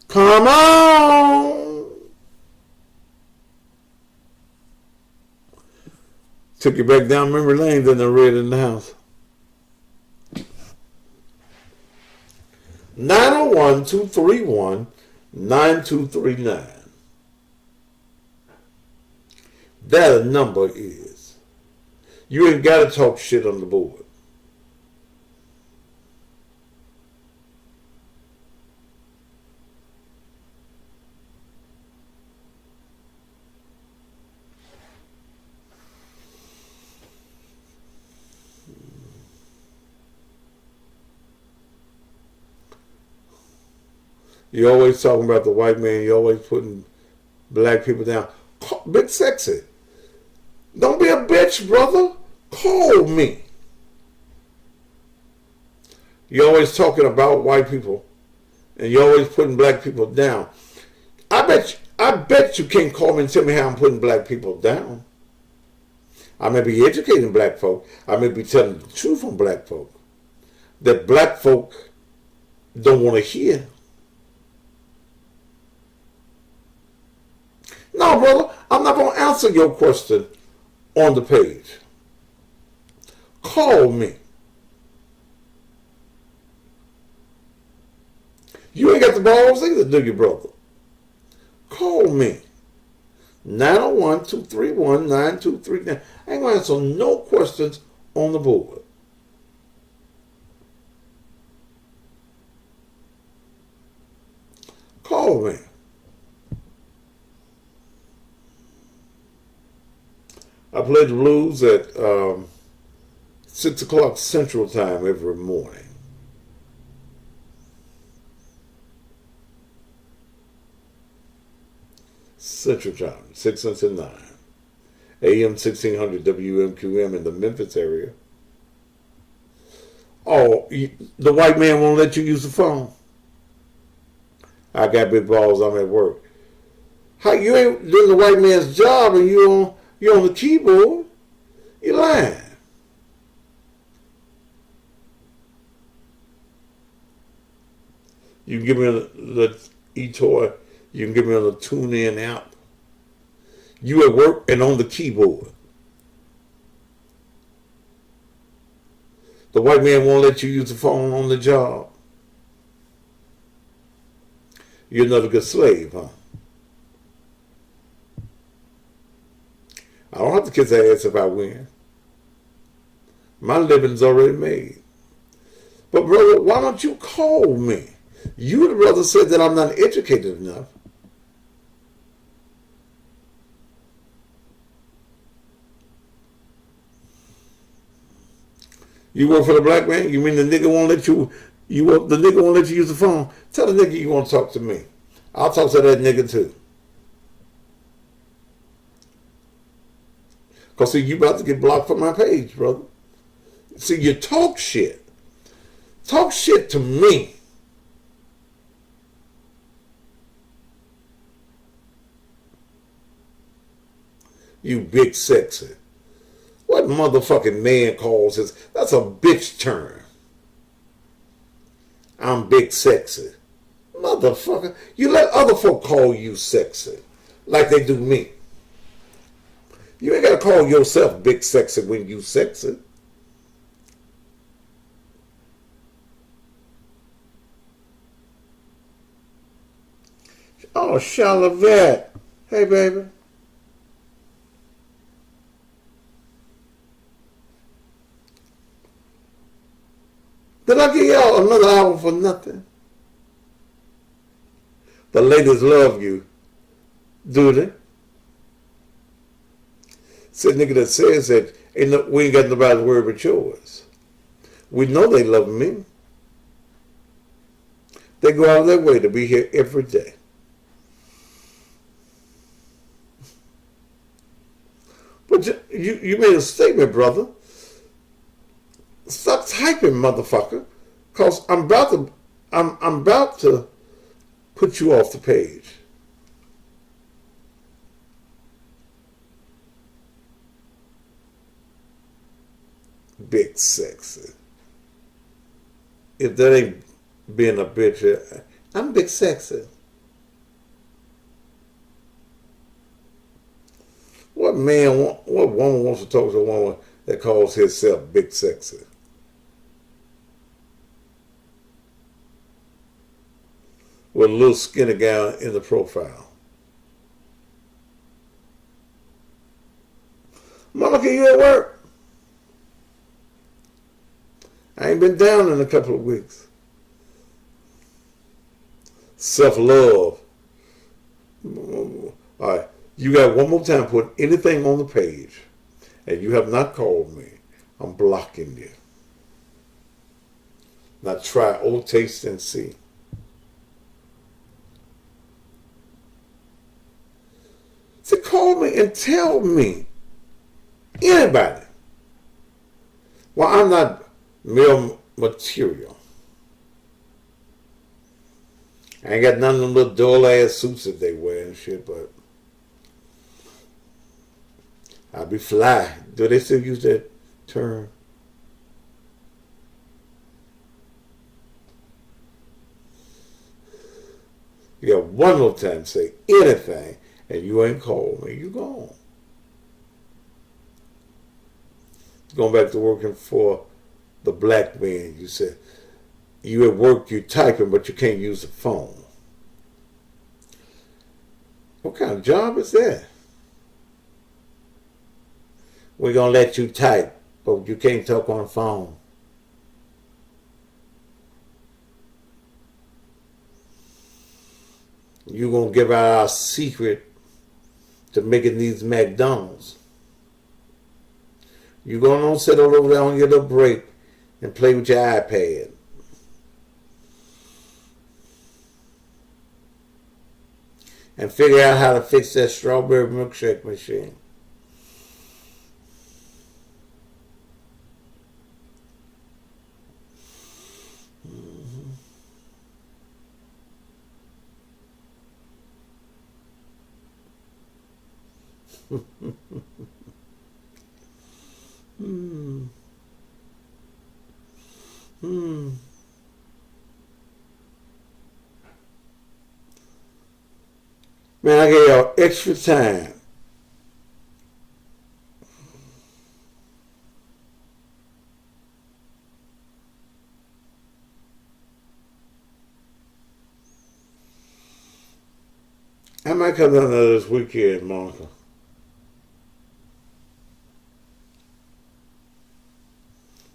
Come on! Took you back down memory lane, then I read in the house. 901-231-9239. That number is. You ain't got to talk shit on the board. You're always talking about the white man. You're always putting black people down. Big sexy. Don't be a bitch, brother. Call me. You're always talking about white people, and you're always putting black people down. I bet you can't call me and tell me how I'm putting black people down. I may be educating black folk. I may be telling the truth on black folk that black folk don't want to hear. No, brother, I'm not going to answer your question on the page. Call me. You ain't got the balls either, do you, brother? Call me. 901-231-9239. I ain't going to answer no questions on the board. Call me. I play the blues at 6 o'clock Central Time every morning. Central Time, 6 until 9. AM 1600 WMQM in the Memphis area. Oh, the white man won't let you use the phone. I got big balls, I'm at work. How you ain't doing the white man's job and you're on the keyboard? You're lying. You can give me the eToy. You can give me on the TuneIn app. You at work and on the keyboard. The white man won't let you use the phone on the job. You're not a good slave, huh? I don't have to kiss her ass if I win. My living's already made. But brother, why don't you call me? You, the brother, said that I'm not educated enough. You work for the black man? You mean the nigga won't let you? The nigga won't let you use the phone? Tell the nigga you want to talk to me. I'll talk to that nigga too. Because see, you about to get blocked from my page, brother. See, you talk shit. Talk shit to me. You big sexy. What motherfucking man calls this? That's a bitch term. I'm big sexy. Motherfucker. You let other folk call you sexy. Like they do me. You ain't got to call yourself big sexy when you sexy. Oh, Charlotte. Hey, baby. Did I give y'all another hour for nothing? The ladies love you, do they? It's a nigga that says that we ain't got nobody's word but yours. We know they love me. They go out of their way to be here every day. But you made a statement, brother. Stop typing, motherfucker, cause I'm about to put you off the page. Big sexy. If that ain't being a bitch, I'm big sexy. What woman wants to talk to a woman that calls herself big sexy? With a little skinny gown in the profile. Monica, you at work? I ain't been down in a couple of weeks. Self-love. All right. You got one more time to put anything on the page, and you have not called me. I'm blocking you. Now try old taste and see. So call me and tell me, anybody, why I'm not male material. I ain't got none of them little dull ass suits that they wear and shit, but I'll be fly. Do they still use that term? You got one more time to say anything, and you ain't called me. You gone. Going back to working for the black man. You said you at work, you typing, but you can't use the phone. What kind of job is that? We're going to let you type, but you can't talk on the phone. You're going to give out our secret to making these McDonald's. You're going to sit over there on your little break and play with your iPad. And figure out how to fix that strawberry milkshake machine. Man, I gave y'all extra time. I might come down there this weekend, Monica.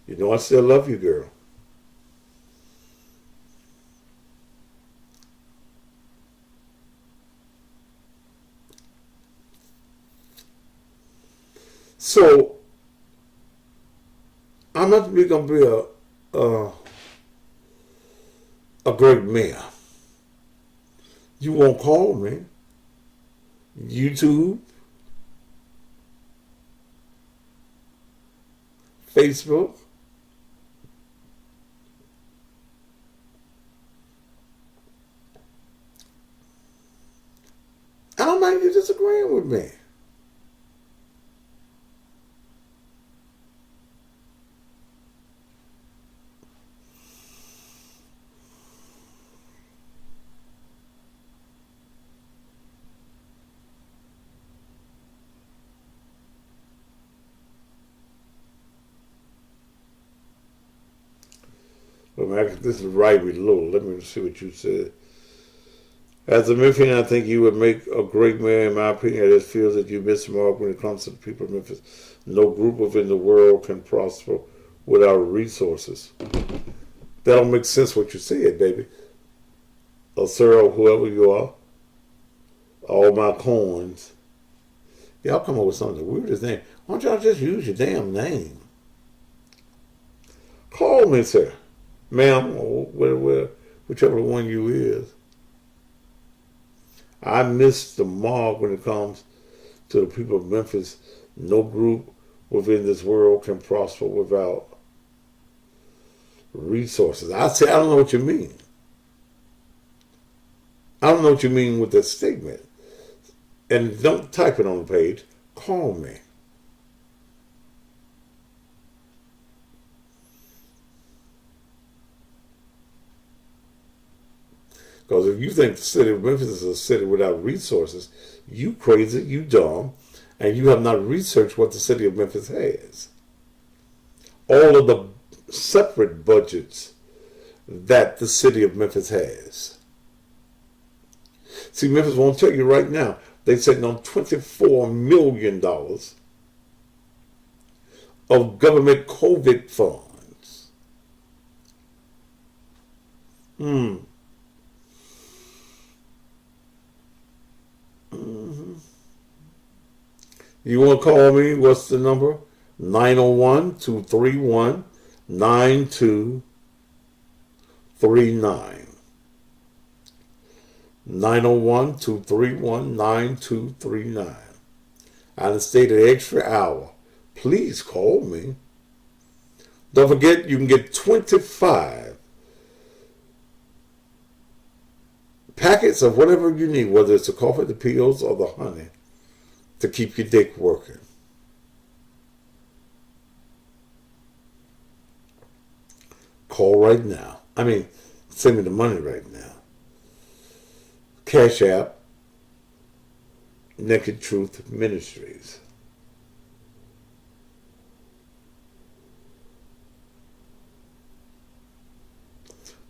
You know I still love you, girl. So I'm not gonna be a great mayor. You won't call me. YouTube, Facebook. I don't mind you disagreeing with me. But man, this is right below. Let me see what you said. As a Memphian, I think you would make a great mayor. In my opinion, I just feel that you miss the mark when it comes to the people of Memphis. No group within the world can prosper without resources. That don't make sense what you said, baby. Or sir, or whoever you are. All my coins. Y'all come up with something the weirdest name. Why don't y'all just use your damn name? Call me, sir. Ma'am, or whichever one you is. I miss the mark when it comes to the people of Memphis. No group within this world can prosper without resources. I say, I don't know what you mean. I don't know what you mean with that statement. And don't type it on the page. Call me. Because if you think the city of Memphis is a city without resources, you crazy, you dumb, and you have not researched what the city of Memphis has. All of the separate budgets that the city of Memphis has. See, Memphis won't tell you right now. They're sitting on $24 million of government COVID funds. You want to call me? What's the number? 901-231-9239. 901-231-9239. I done stayed an extra hour. Please call me. Don't forget, you can get 25 packets of whatever you need, whether it's the coffee, the pills, or the honey, to keep your dick working. Call right now. I mean, send me the money right now. Cash App, Naked Truth Ministries.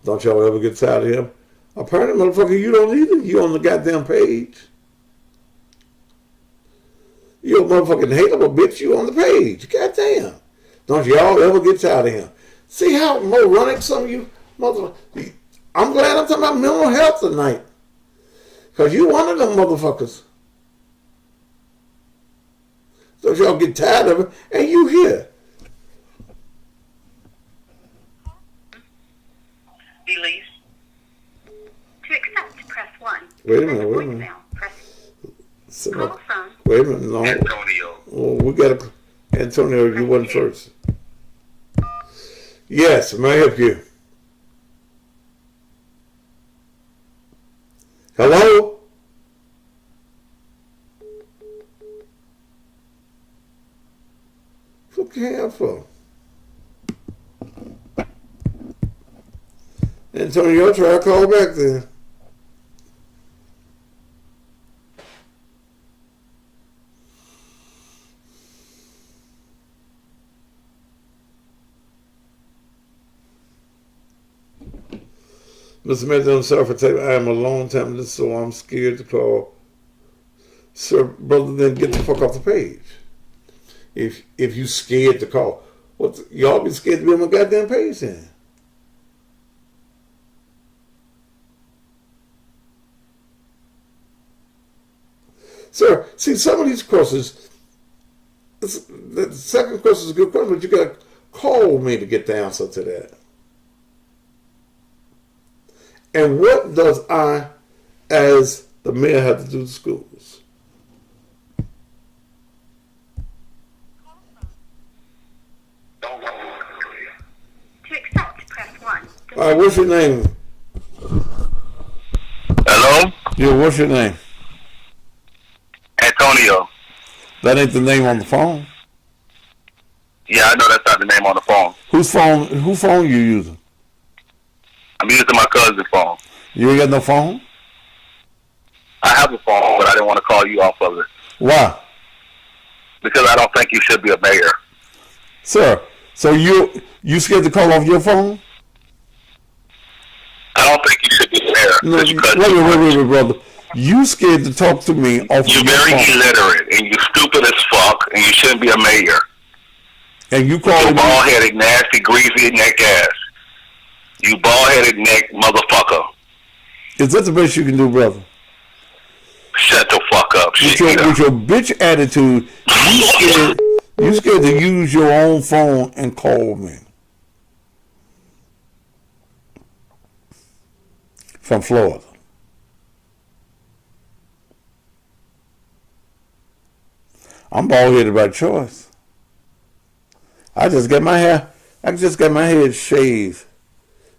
Don't y'all ever get tired of him? Apparently, motherfucker, you don't either. You on the goddamn page. You a motherfucking hater, but bitch, you on the page. Goddamn. Don't y'all ever get tired of him? See how moronic some of you motherfuckers. I'm glad I'm talking about mental health tonight. Because you one of them motherfuckers. Don't y'all get tired of it, and you here. Release. To accept, press 1. Wait a minute. Press So, call from wait a minute, no. Antonio. Oh, we got to. Antonio, you went first. Yes, may I help you? Hello? What you have for? Antonio, try to call back then. Mr. Matthew, I'm sorry for taking. I am a long time listener, so I'm scared to call. Sir, brother, then get the fuck off the page. If you scared to call, y'all be scared to be on my goddamn page then? Sir, see, some of these questions, the second question is a good question, but you got to call me to get the answer to that. And what does I, as the mayor, have to do to schools? to accept, press 1. All right, what's your name? Hello? Yeah, what's your name? Antonio. That ain't the name on the phone. Yeah, I know that's not the name on the phone. Whose phone you using? I'm using my cousin's phone. You ain't got no phone? I have a phone, but I didn't want to call you off of it. Why? Because I don't think you should be a mayor. Sir, so you scared to call off your phone? I don't think you should be a hair. No, Because you cut wait, too much. wait, brother. You scared to talk to me off of You're your very phone. illiterate, and you're stupid as fuck, and you shouldn't be a mayor. And you With your calling me. bald-headed, nasty, greasy neck ass. You bald-headed neck motherfucker. Is that the best you can do, brother? Shut the fuck up, With shit eater. your bitch attitude, you scared to use your own phone and call me. From Florida. I'm bald headed by choice. I just got my head shaved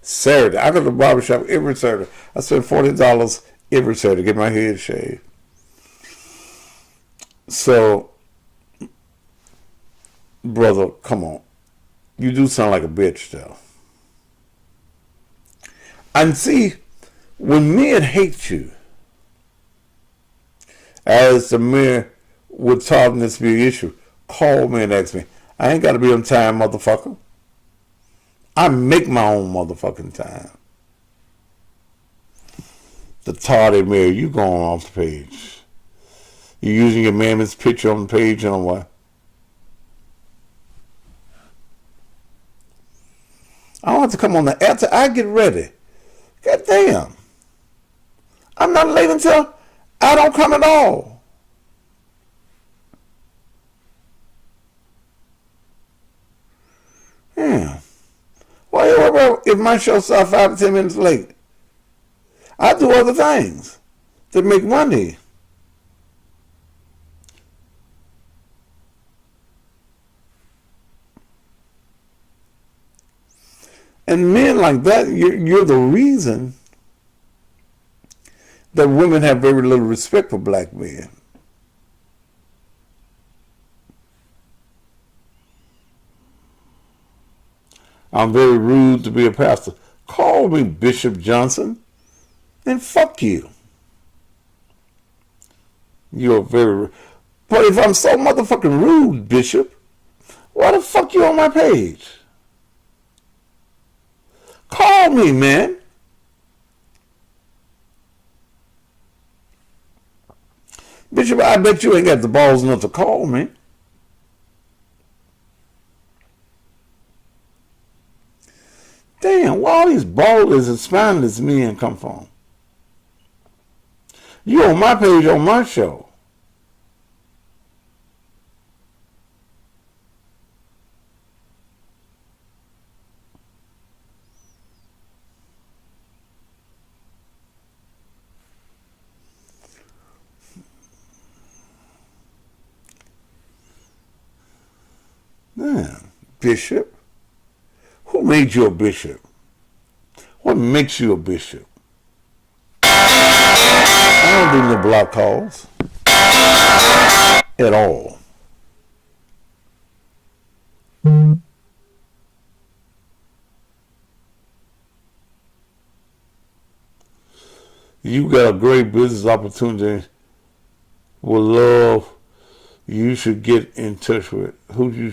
Saturday. I go to the barbershop every Saturday. I spend $40 every Saturday to get my head shaved. So, brother, come on. You do sound like a bitch, though. And see, when men hate you, as the mayor would talk this be an issue, call me and ask me. I ain't got to be on time, motherfucker. I make my own motherfucking time. The tardy mayor, you going off the page. You using your mammoth's picture on the page and what? I don't have to come on the after I get ready. God damn. I'm not late until I don't come at all. Yeah. Why you worry about if my show starts 5 to 10 minutes late? I do other things to make money. And men like that, you're the reason that women have very little respect for black men. I'm very rude to be a pastor. Call me Bishop Johnson and fuck you. You're very... But if I'm so motherfucking rude, Bishop, why the fuck you on my page? Call me, man. Bishop, I bet you ain't got the balls enough to call me. Damn, where all these ballers and spineless men come from? You on my page on my show. Man, Bishop? Who made you a bishop? What makes you a bishop? I don't do no block calls. At all. You got a great business opportunity with love. You should get in touch with who you...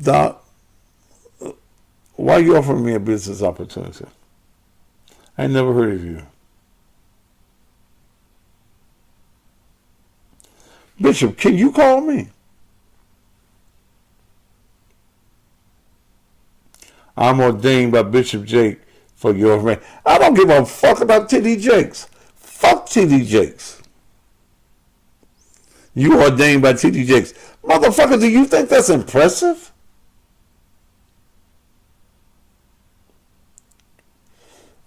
Doc, why you offering me a business opportunity? I never heard of you. Bishop, can you call me? I'm ordained by Bishop Jake for your man. I don't give a fuck about T.D. Jakes. Fuck T.D. Jakes. You ordained by T.D. Jakes. Motherfucker, do you think that's impressive?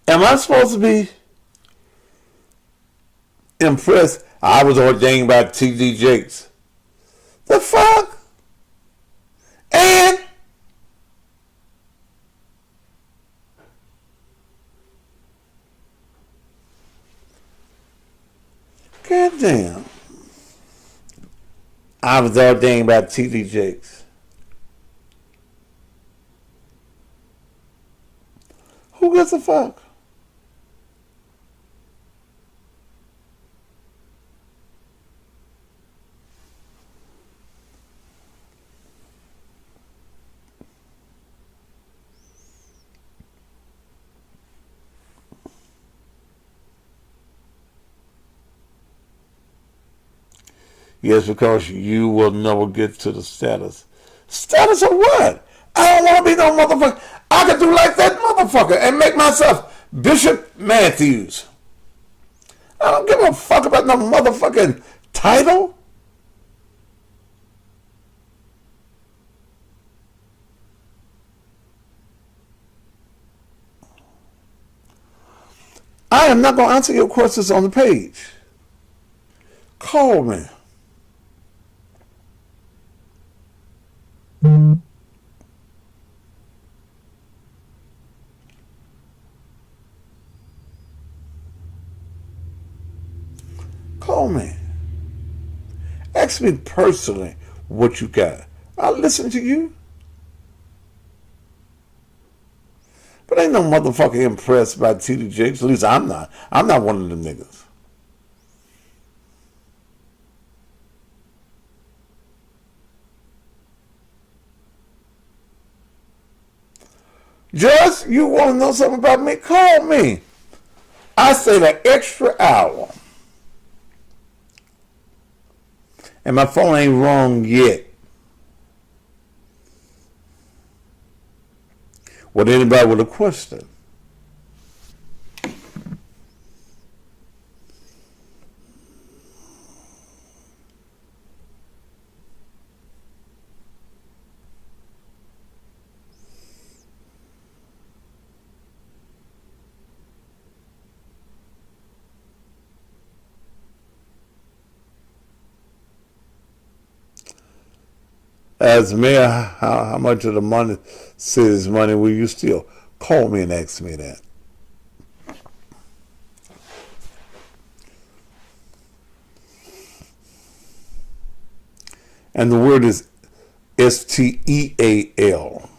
Am I supposed to be impressed? I was ordained by T.D. Jakes. The fuck? And goddamn. I was ordained by T.D. Jakes. Who gives a fuck? Yes, because you will never get to the status. Status of what? I don't want to be no motherfucker. I can do like that motherfucker and make myself Bishop Matthews. I don't give a fuck about no motherfucking title. I am not going to answer your questions on the page. Call me. Call me. Ask me personally what you got. I'll listen to you. But ain't no motherfucker impressed by TD Jakes. At least I'm not. I'm not one of them niggas. Just, you want to know something about me? Call me. I stayed an extra hour. And my phone ain't wrong yet. With anybody with a question. As mayor, how much of the money, city's money will you steal? Call me and ask me that. And the word is STEAL.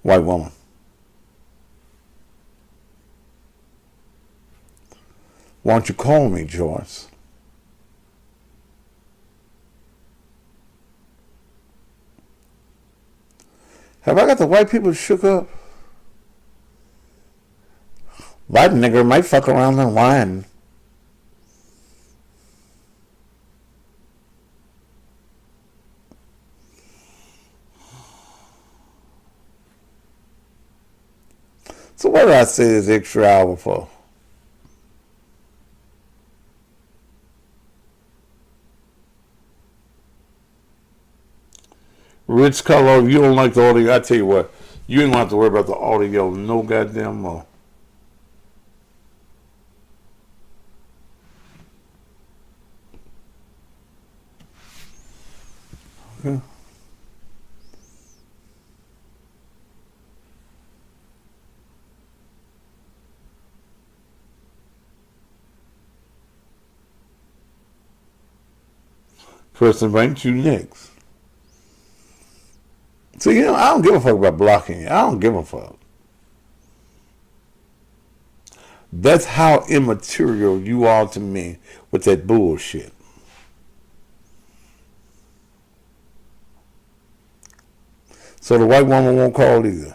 White woman. Why don't you call me, Joyce? Have I got the white people shook up? White nigger might fuck around and whine. So what did I say this extra hour for? Rich color, if you don't like the audio, I tell you what, you ain't gonna have to worry about the audio no goddamn more. Okay. President Banks, you next. So, you know, I don't give a fuck about blocking you. I don't give a fuck. That's how immaterial you are to me with that bullshit. So the white woman won't call either.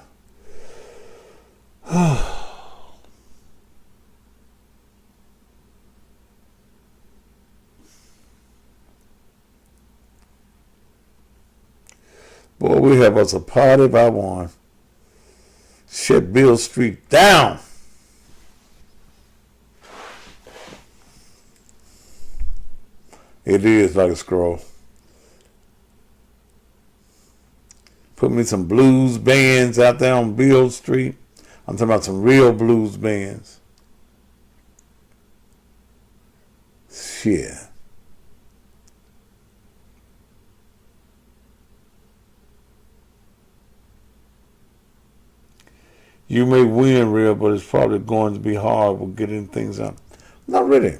Boy, we have us a party by one. Shut Beale Street down. It is like a scroll. Put me some blues bands out there on Beale Street. I'm talking about some real blues bands. Shit. You may win, real, but it's probably going to be hard with getting things out. Not really.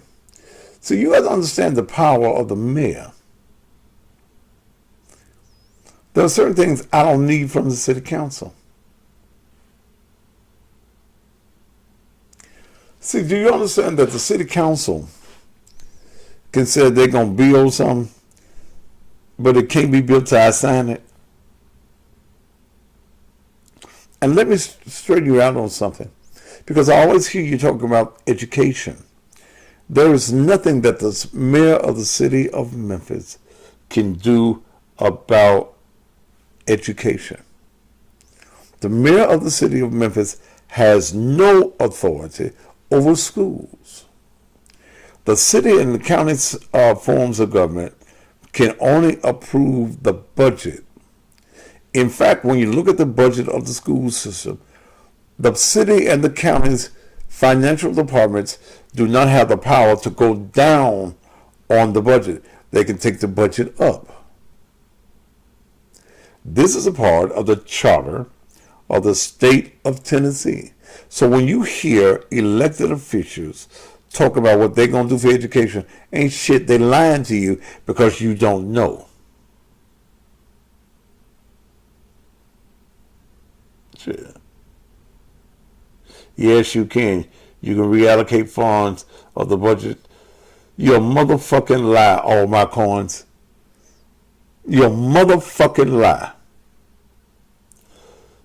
So you have to understand the power of the mayor. There are certain things I don't need from the city council. See, do you understand that the city council can say they're going to build something, but it can't be built till I sign it? And let me straighten you out on something. Because I always hear you talking about education. There is nothing that the mayor of the city of Memphis can do about education. The mayor of the city of Memphis has no authority over schools. The city and the county's forms of government can only approve the budget. In fact, when you look at the budget of the school system, the city and the county's financial departments do not have the power to go down on the budget. They can take the budget up. This is a part of the charter of the state of Tennessee. So when you hear elected officials talk about what they're going to do for education, ain't shit, they lying to you because you don't know. Shit. Yes, you can. You can reallocate funds of the budget. You're a motherfucking lie, all my coins. You're a motherfucking lie.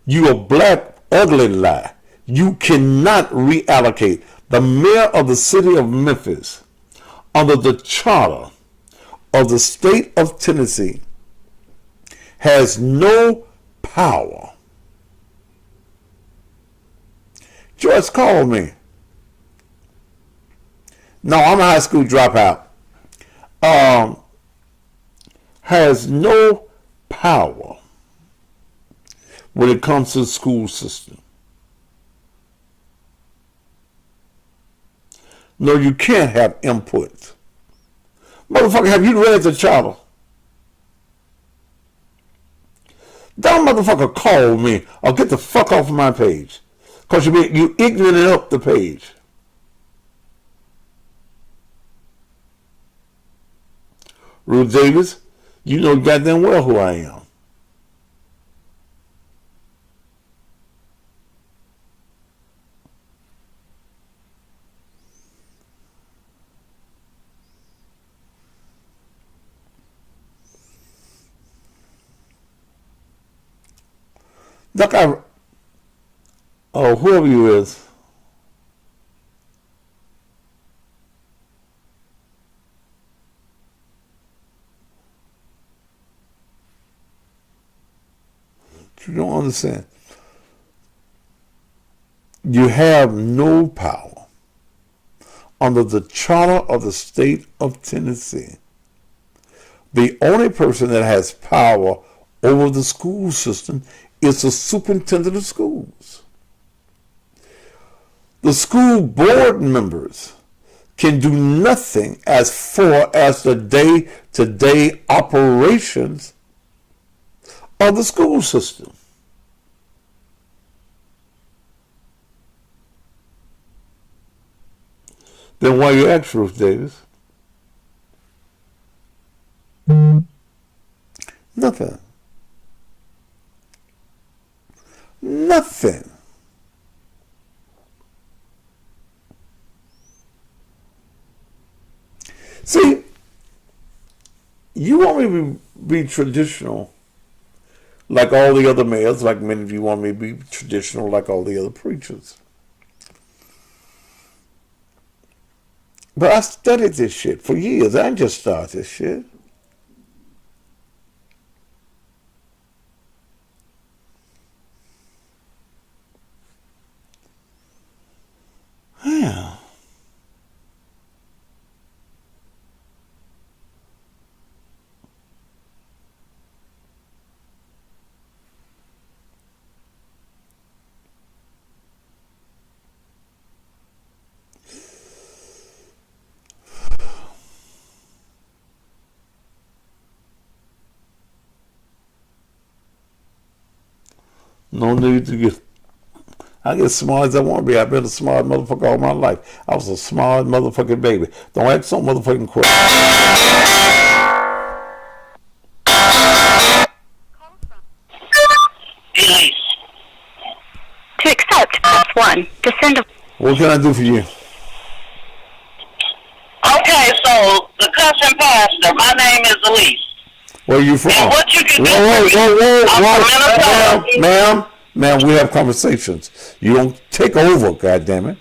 You a black, ugly lie. You cannot reallocate. The mayor of the city of Memphis, under the charter of the state of Tennessee, has no power. Joyce called me. No, I'm a high school dropout. Has no power when it comes to the school system. No, you can't have input. Motherfucker, have you read the charter? That motherfucker call me or get the fuck off my page. Because you ignorant up the page. Ruth Davis, you know goddamn well who I am. Look, whoever you is. You don't understand. You have no power under the charter of the state of Tennessee. The only person that has power over the school system is the superintendent of schools. The school board members can do nothing as far as the day-to-day operations of the school system. Then why you ask, Ruth Davis? Nothing. Nothing. See, you want me to be traditional like all the other mayors, like many of you want me to be traditional like all the other preachers. But I studied this shit for years. I didn't just start this shit. Yeah. No need to get. I get smart as I want to be. I've been a smart motherfucker all my life. I was a smart motherfucking baby. Don't ask some motherfucking question. To accept, press 1. To send a... What can I do for you? Okay, so the cousin pastor, my name is Elise. Where are you from? And what you can do Whoa, I'm from Minnesota. ma'am. Man, we have conversations. You don't take over, goddammit.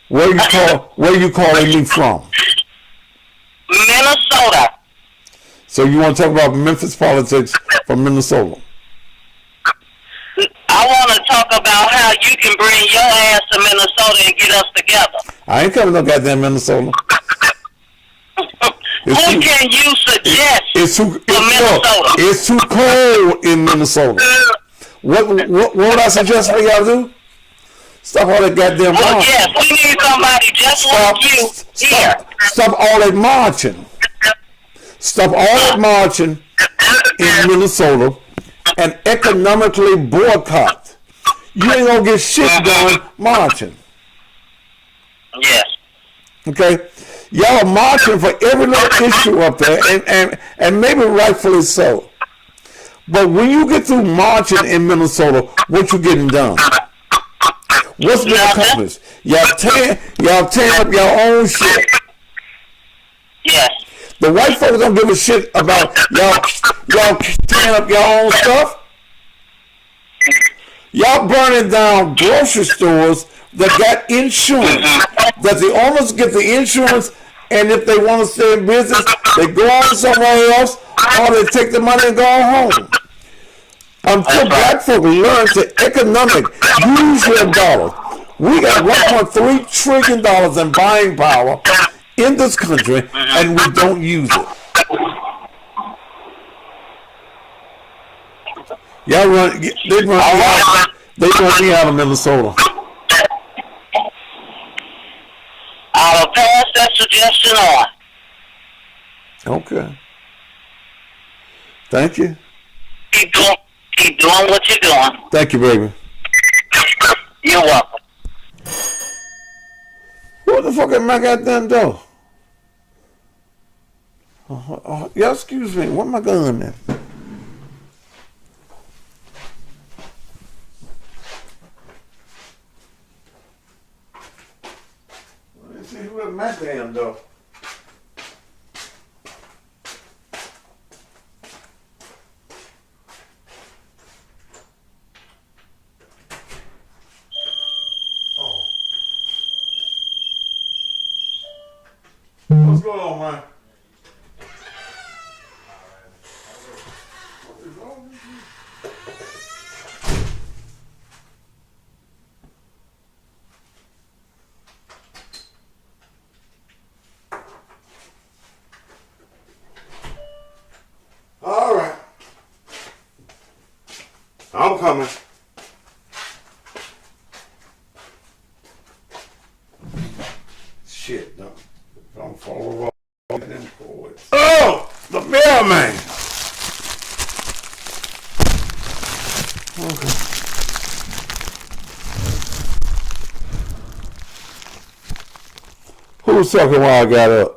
Where you calling me from? Minnesota. So you want to talk about Memphis politics from Minnesota? I want to talk about how you can bring your ass to Minnesota and get us together. I ain't coming to goddamn Minnesota. Who can you suggest for Minnesota? It's too cold in Minnesota. What would I suggest for y'all to do? Stop all that goddamn marching. Well, yes, we need somebody just like you here. Stop all that marching. Stop all that marching in Minnesota and economically boycott. You ain't gonna get shit done marching. Yes. Okay? Y'all are marching for every little issue up there, and maybe rightfully so. But when you get through marching in Minnesota, what you getting done? What's been accomplished? Y'all tearing up your own shit. Yes. The white folks don't give a shit about y'all tearing up your own stuff. Y'all burning down grocery stores that got insurance. That the owners get the insurance, and if they want to stay in business, they go on somewhere else, or they take the money and go home. Until black folk learn to use your dollar. We got $1.3 trillion in buying power in this country, and we don't use it. They run me out of Minnesota. I'll pass that suggestion on. Okay. Thank you. Keep doing what you're doing. Thank you, baby. You're welcome. What the fuck am I goddamn door? Yeah, excuse me. What my gun at? Let me see who at my damn door. What's going on, man? What is wrong with you? All right. I'm coming. Shit, no. Don't follow all them cords. Oh, the mailman. Okay. Who was talking while I got up?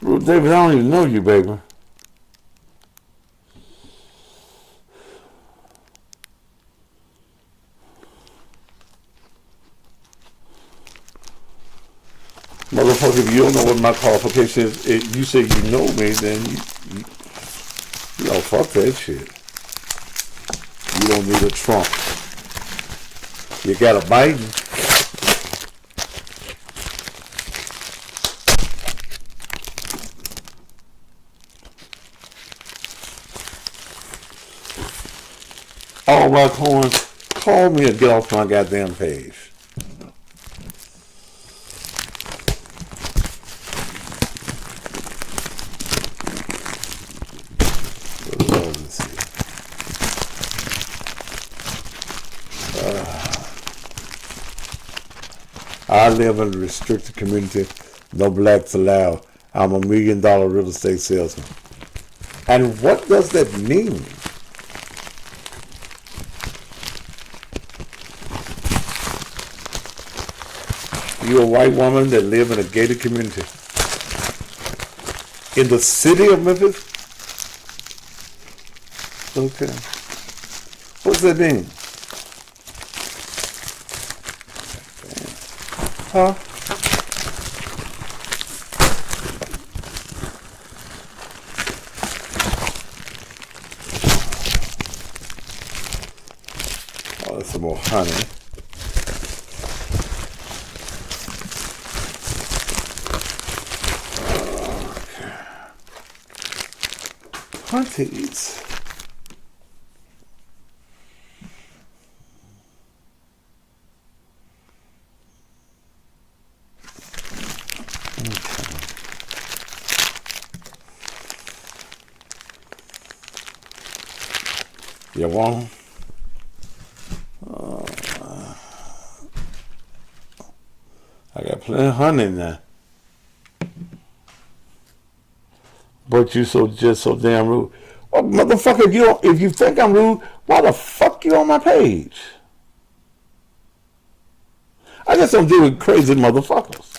Ruth Davis, I don't even know you, baby. Motherfucker, if you don't know what my qualification is, you say you know me, then you fuck that shit. You don't need a Trump. You got a Biden. All my coins, call me and get off my goddamn page. I live in a restricted community, no blacks allowed. I'm $1 million real estate salesman. And what does that mean? You're a white woman that live in a gated community in the city of Memphis? Okay. What does that mean? Damn. Huh? Oh, that's some more honey. Hunties. You want? I got plenty of honey in there. But you just so damn rude. Oh, motherfucker, if you think I'm rude, why the fuck you on my page? I just don't deal with crazy motherfuckers.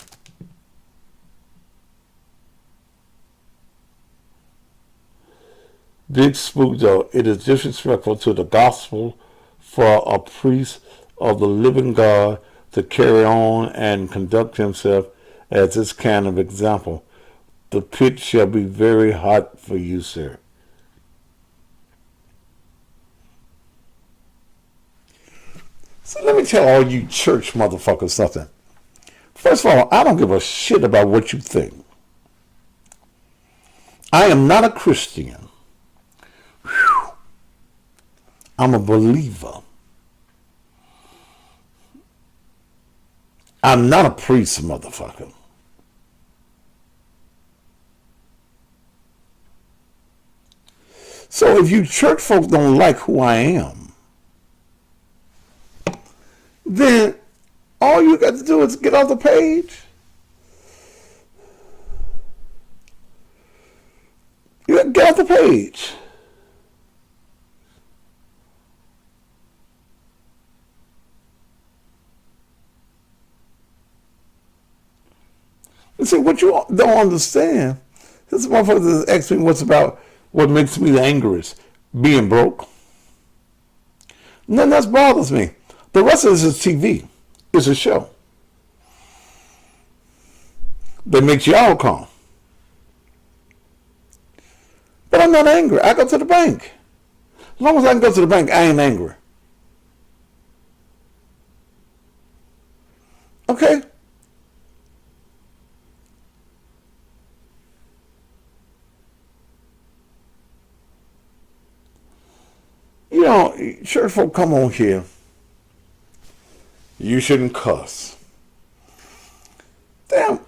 Big Spook, though, it is disrespectful to the gospel for a priest of the living God to carry on and conduct himself as this kind of example. The pit shall be very hot for you, sir. So let me tell all you church motherfuckers something. First of all, I don't give a shit about what you think. I am not a Christian. Whew. I'm a believer. I'm not a priest, motherfucker. So if you church folk don't like who I am, then all you got to do is get off the page. You got to get off the page. And see, what you don't understand, this motherfucker asks me what makes me the angriest. Being broke. Nothing else bothers me. The rest of this is TV. It's a show. That makes you all calm. But I'm not angry. I go to the bank. As long as I can go to the bank, I ain't angry. Okay? You know, church folk come on here. You shouldn't cuss. Damn.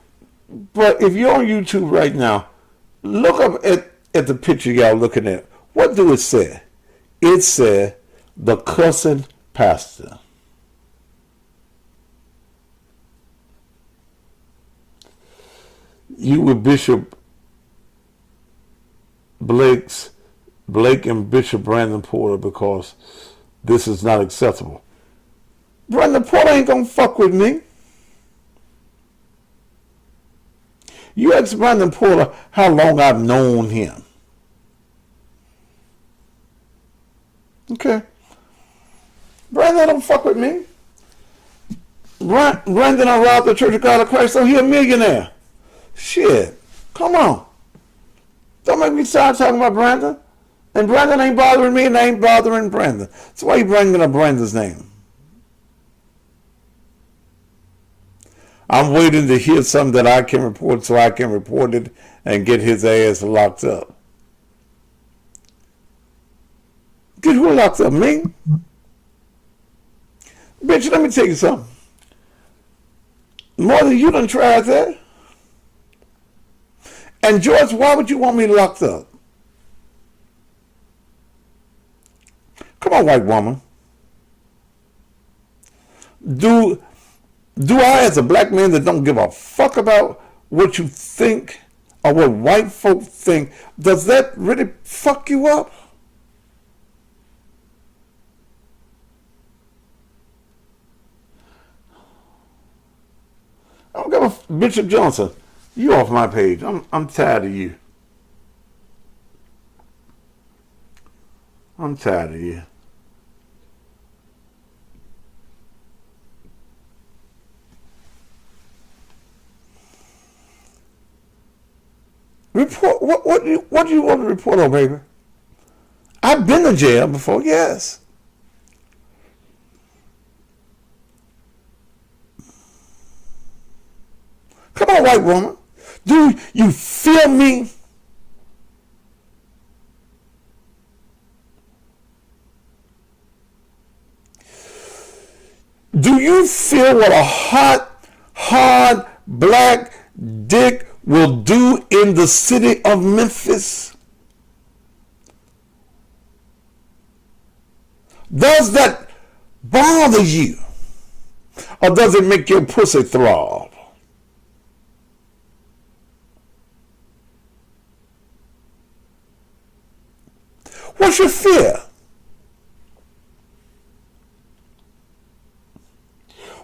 But if you're on YouTube right now, look up at the picture y'all looking at. What do it say? It said, the cussing pastor. You with Bishop Blake and Bishop Brandon Porter because this is not acceptable. Brandon Porter ain't gonna fuck with me. You ask Brandon Porter how long I've known him. Okay. Brandon don't fuck with me. Brandon I robbed the Church of God of Christ, so he a millionaire. Shit. Come on. Don't make me start talking about Brandon. And Brandon ain't bothering me and I ain't bothering Brandon. So why are you bringing up Brandon's name? I'm waiting to hear something that I can report so I can report it and get his ass locked up. Get who locked up? Me? Bitch, let me tell you something. More than you done tried that. And George, why would you want me locked up? Come on, white woman. Do I, as a black man that don't give a fuck about what you think or what white folk think, does that really fuck you up? I don't give a Bishop Johnson. You off my page. I'm tired of you. I'm tired of you. Report what do you want to report on, baby? I've been to jail before, yes. Come on, white woman. Do you feel me? Do you feel what a hot, hard, black dick will do in the city of Memphis? Does that bother you? Or does it make your pussy throb? What's your fear?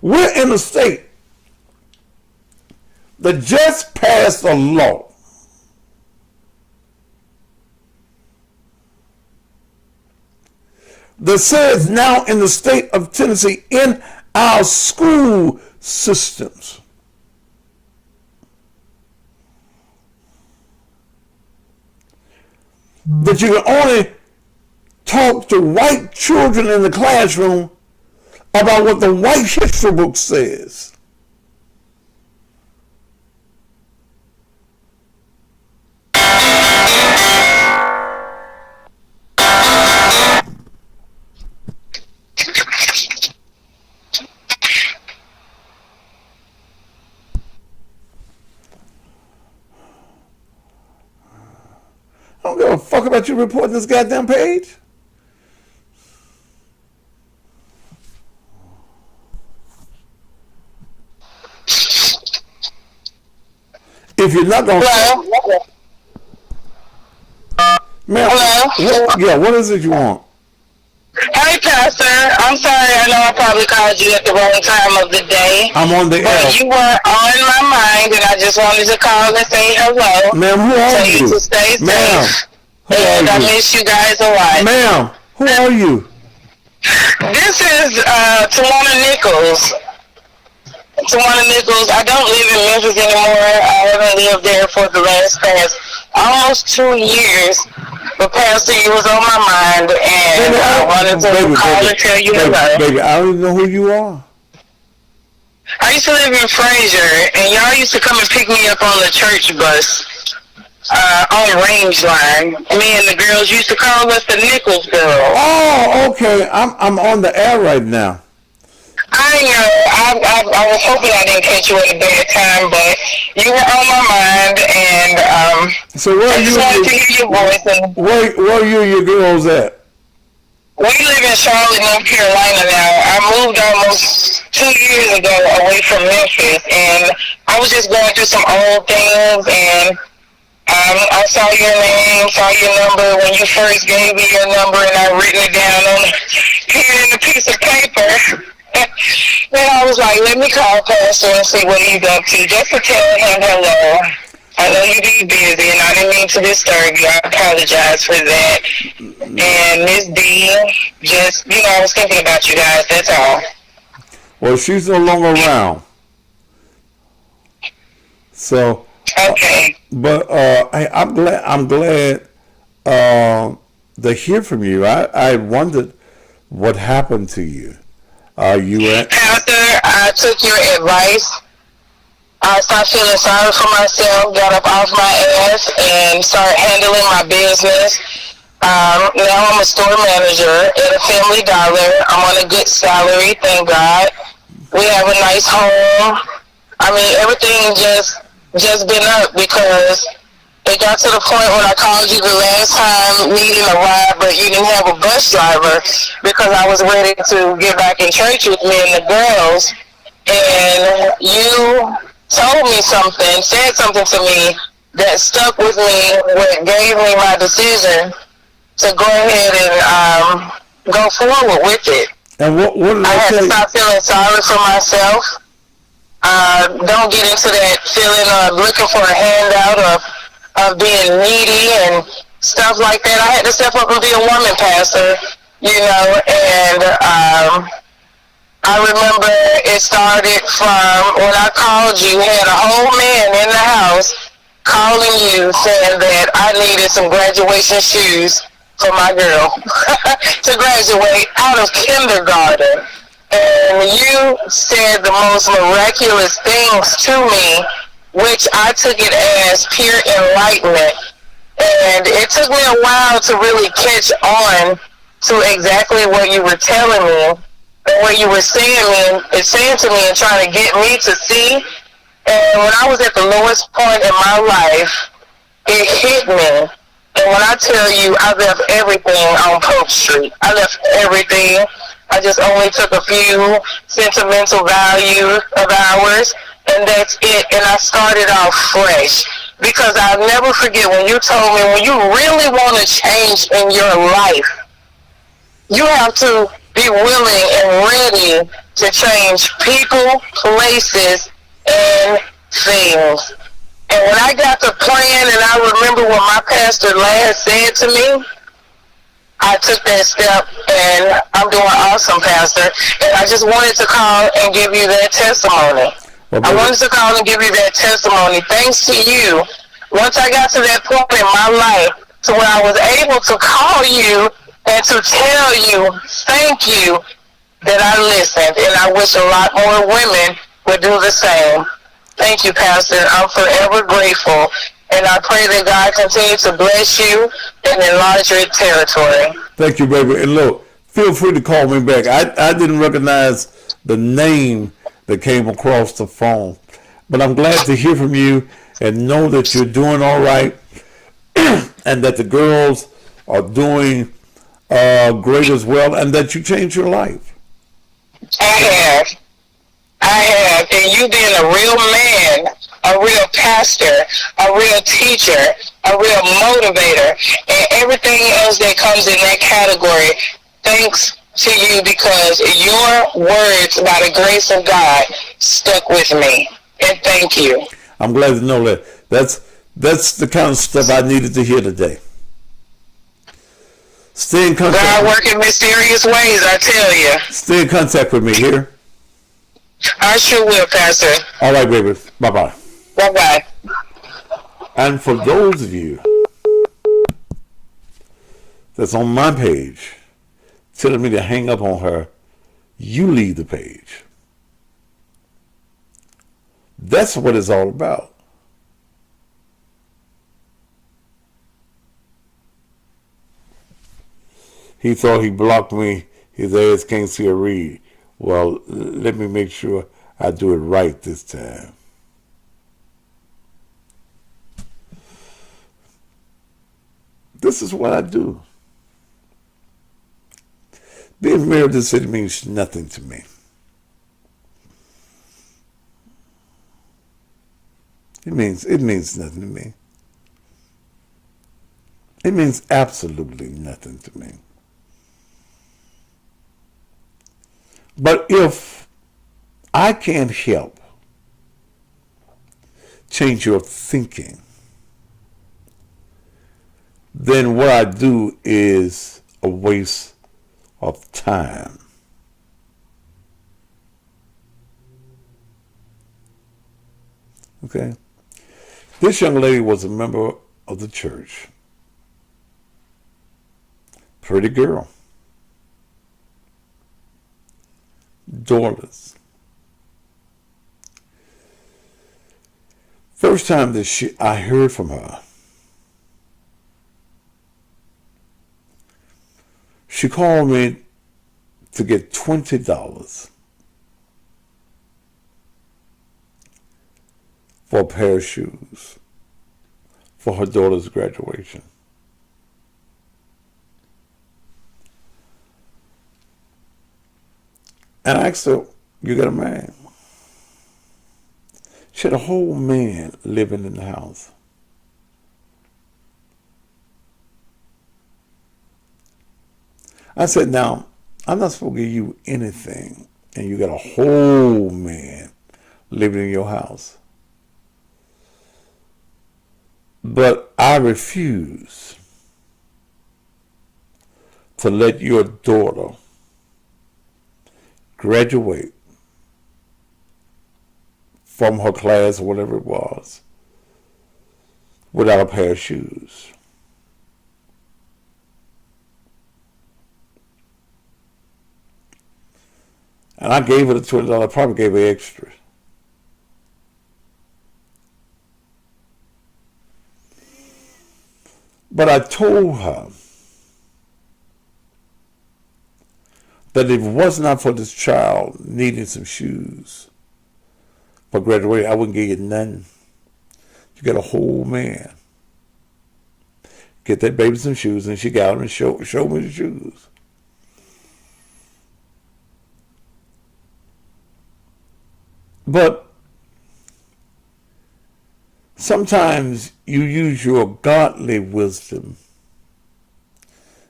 We're in a state that just passed a law that says now in the state of Tennessee, in our school systems, that you can only talk to white children in the classroom about what the white history book says. I don't give a fuck about you reporting this goddamn page. If you're not gonna, Hello? ma'am, Hello? what is it you want? Hey, Pastor. I'm sorry. I know I probably called you at the wrong time of the day. I'm on the air. But you were on my mind, and I just wanted to call and say hello. Ma'am, who are Tell you? you to stay Ma'am, safe. who are And I you? miss you guys a lot. Ma'am, who are you? This is Tawana Nichols. Tawana Nichols. I don't live in Memphis anymore. I haven't lived there for the past almost 2 years. But Pastor, you was on my mind, and I wanted to call and tell you hello. Baby, I don't even know who you are. I used to live in Fraser, and y'all used to come and pick me up on the church bus on Range Line. Me and the girls used to call us the Nichols girls. Oh, okay. I'm on the air right now. I know. I was hoping I didn't catch you at a bad time, but you were on my mind, and So where I are just wanted to hear your voice. And where are you and your girls at? we live in Charlotte, North Carolina now. I moved almost 2 years ago away from Memphis, and I was just going through some old things, and I saw your name, saw your number when you first gave me your number, and I written it down on here in a piece of paper. Then I was like, let me call Pastor and see what he's up to, just to tell him hello. I know you be busy, and I didn't mean to disturb you. I apologize for that. And Miss D, just, I was thinking about you guys, that's all. Well, she's no longer around. So, Okay. but I'm glad to hear from you. I wondered what happened to you. Pastor, I took your advice. I stopped feeling sorry for myself, got up off my ass, and started handling my business. Now I'm a store manager at a Family Dollar. I'm on a good salary, thank God. We have a nice home. I mean, everything just been up because it got to the point when I called you the last time needing a ride, but you didn't have a bus driver because I was ready to get back in church with me and the girls. And you told me something, said something to me that stuck with me, what gave me my decision to go ahead and go forward with it. And what did I had say? to stop feeling sorry for myself. Don't get into that feeling of looking for a handout of being needy and stuff like that. I had to step up and be a woman, Pastor, and I remember it started from when I called you, had a whole man in the house calling you saying that I needed some graduation shoes for my girl to graduate out of kindergarten. And you said the most miraculous things to me, which I took it as pure enlightenment. And it took me a while to really catch on to exactly what you were telling me and what you were saying to me and trying to get me to see. And when I was at the lowest point in my life, it hit me. And when I tell you, I left everything on Pope Street. I left everything. I just only took a few sentimental values of ours, and that's it. And I started off fresh. Because I'll never forget when you told me, when you really want to change in your life, you have to be willing and ready to change people, places, and things. And when I got the plan, and I remember what my pastor last said to me, I took that step, and I'm doing awesome, Pastor. And I just wanted to call and give you that testimony. I wanted to call and give you that testimony. Thanks to you, once I got to that point in my life to where I was able to call you and to tell you, thank you, that I listened. And I wish a lot more women would do the same. Thank you, Pastor. I'm forever grateful. And I pray that God continue to bless you and enlarge your territory. Thank you, baby. And look, feel free to call me back. I didn't recognize the name that came across the phone, but I'm glad to hear from you and know that you're doing all right and that the girls are doing great as well, and that you changed your life. I have. And you being a real man, a real pastor, a real teacher, a real motivator, and everything else that comes in that category, thanks to you, because your words, by the grace of God, stuck with me. And thank you. I'm glad to know that. That's the kind of stuff I needed to hear today. Stay in contact. God work in mysterious ways, I tell you. Stay in contact with me here. I sure will, Pastor. All right, baby. Bye-bye. Bye-bye. And for those of you that's on my page telling me to hang up on her, you leave the page. That's what it's all about. He thought he blocked me. His ass can't see or read. Well, let me make sure I do it right this time. This is what I do. Being mayor of the city means nothing to me. It means nothing to me. It means absolutely nothing to me. But if I can't help change your thinking, then what I do is a waste of time. Okay? This young lady was a member of the church. Pretty girl. Daughters. First time that I heard from her, she called me to get $20 for a pair of shoes for her daughter's graduation. And I asked her, you got a man? She had a whole man living in the house. I said, now, I'm not supposed to give you anything, and you got a whole man living in your house. But I refuse to let your daughter graduate from her class or whatever it was without a pair of shoes. And I gave her the $20, probably gave her extra. But I told her that if it was not for this child needing some shoes for graduation, I wouldn't give you nothing. You got a whole man. Get that baby some shoes, and she got them and showed me the shoes. But sometimes you use your godly wisdom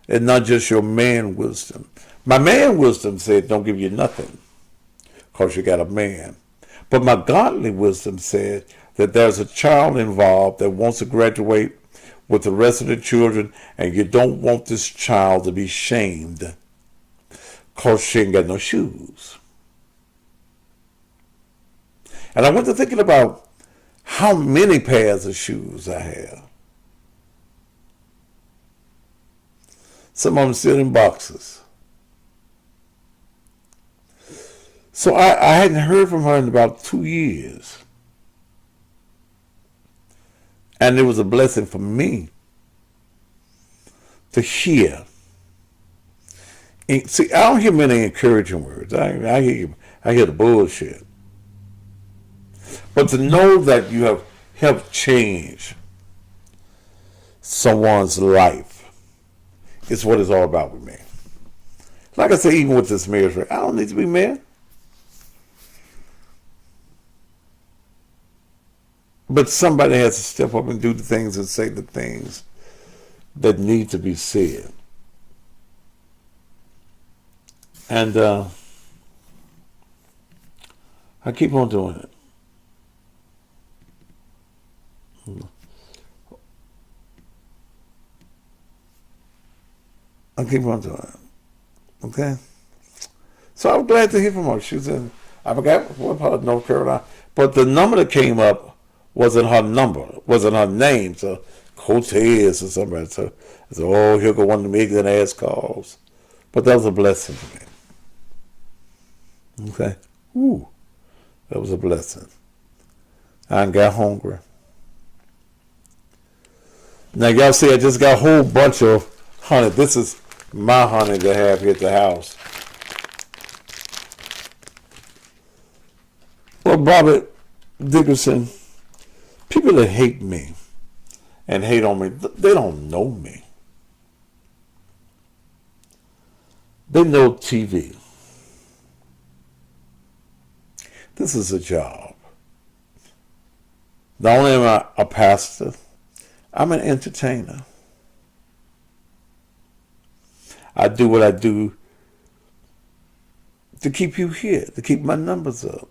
and not just your man wisdom. My man wisdom said, don't give you nothing because you got a man. But my godly wisdom said that there's a child involved that wants to graduate with the rest of the children, and you don't want this child to be shamed because she ain't got no shoes. And I went to thinking about how many pairs of shoes I have. Some of them still in boxes. So I hadn't heard from her in about 2 years. And it was a blessing for me to hear. And see, I don't hear many encouraging words. I hear the bullshit. But to know that you have helped change someone's life is what it's all about with me. Like I say, even with this mayor's race, I don't need to be mayor. But somebody has to step up and do the things and say the things that need to be said. And I keep on doing it. I keep on doing it. Okay? So I'm glad to hear from her. She was in, I forgot what part of North Carolina, but the number that came up wasn't her number, wasn't her name, so Cortez or somebody. So I said, oh, here go one of the ignorant ass calls. But that was a blessing to me. Okay? Ooh, that was a blessing. I ain't got hungry. Now, y'all see, I just got a whole bunch of honey. This is my honey to have here at the house. Well, Bobby Dickerson, people that hate me and hate on me, they don't know me. They know TV. This is a job. Not only am I a pastor, I'm an entertainer. I do what I do to keep you here, to keep my numbers up.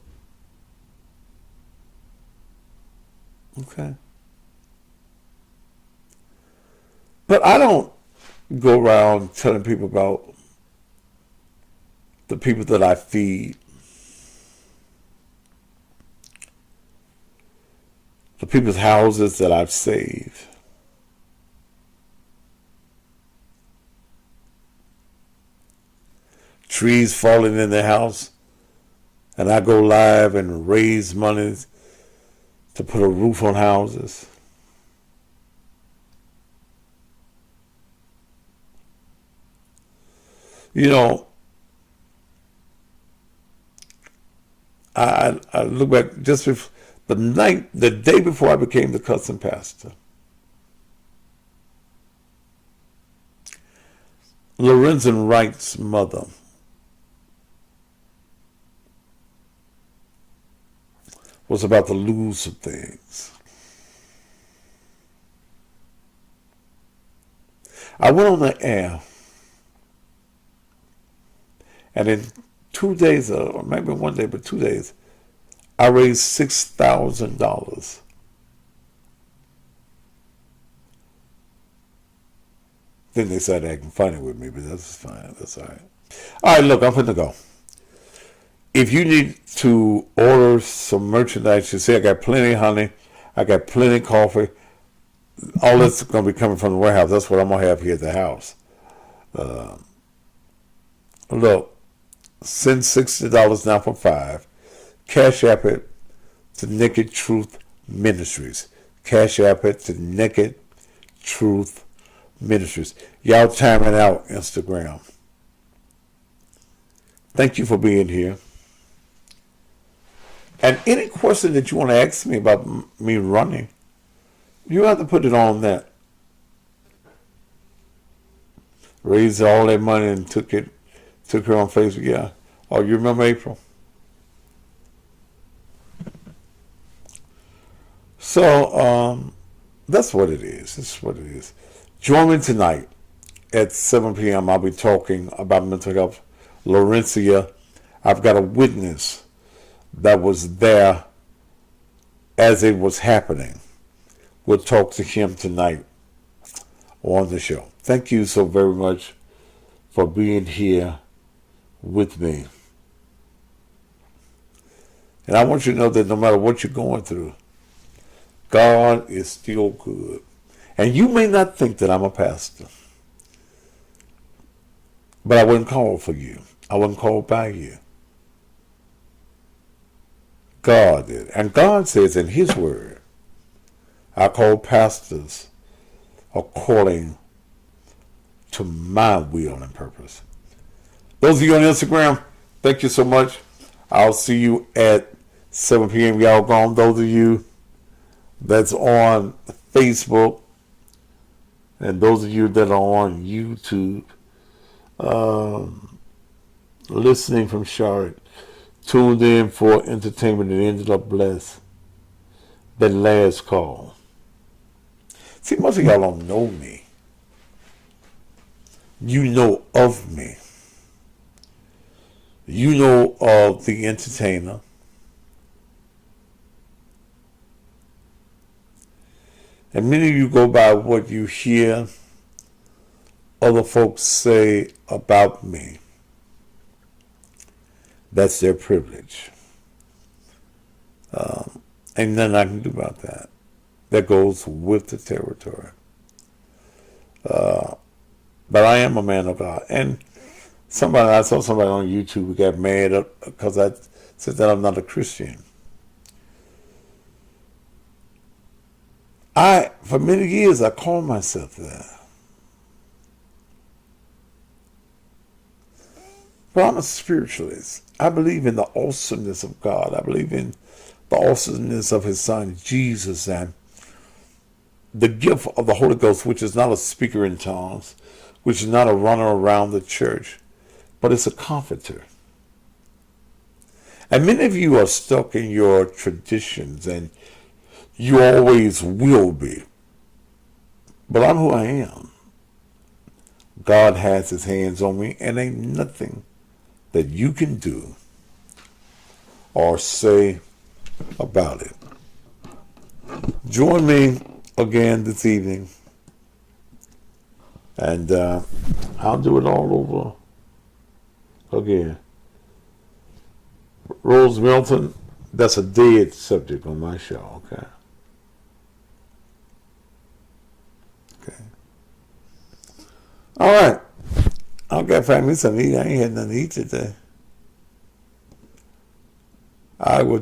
Okay? But I don't go around telling people about the people that I feed, the people's houses that I've saved. Trees falling in their house, and I go live and raise money to put a roof on houses. You know, I look back just before, the day before I became the custom pastor. Lorenzen Wright's mother was about to lose some things. I went on the air, and in 2 days, or maybe one day, but 2 days, I raised $6,000. Then they started acting funny with me, but that's fine. That's all right. All right, look, I'm finna go. If you need to order some merchandise, you see I got plenty of honey, I got plenty of coffee. all this is going to be coming from the warehouse. That's what I'm going to have here at the house. Look, send $60 now for 5. Cash App it to Naked Truth Ministries. Cash App it to Naked Truth Ministries. Y'all timing out Instagram. Thank you for being here. And any question that you want to ask me about me running, you have to put it on that. Raised all that money and took her on Facebook. Yeah. Oh, you remember April? So that's what it is. That's what it is. Join me tonight at 7 p.m. I'll be talking about mental health. Laurencia, I've got a witness that was there as it was happening. We'll talk to him tonight on the show. Thank you so very much for being here with me. And I want you to know that no matter what you're going through, God is still good. And you may not think that I'm a pastor, but I wasn't called for you. I wasn't called by you. God did. And God says in his word, I call pastors according to my will and purpose. Those of you on Instagram, thank you so much. I'll see you at 7 p.m. Y'all gone. Those of you that's on Facebook and those of you that are on YouTube, listening from Charlotte, tuned in for entertainment and ended up blessed. That last call. See, most of y'all don't know me. You know of me. You know of the entertainer. And many of you go by what you hear other folks say about me. That's their privilege. Ain't nothing I can do about that. That goes with the territory. But I am a man of God. And I saw somebody on YouTube who got mad because I said that I'm not a Christian. For many years, I called myself that. But I'm a spiritualist. I believe in the awesomeness of God. I believe in the awesomeness of his son, Jesus, and the gift of the Holy Ghost, which is not a speaker in tongues, which is not a runner around the church, but it's a comforter. And many of you are stuck in your traditions, and you always will be. But I'm who I am. God has his hands on me, and ain't nothing that you can do or say about it. Join me again this evening, and I'll do it all over again. Rose Milton, that's a dead subject on my show, okay? Okay. All right. I got to find me something to eat. I ain't had nothing to eat today. I will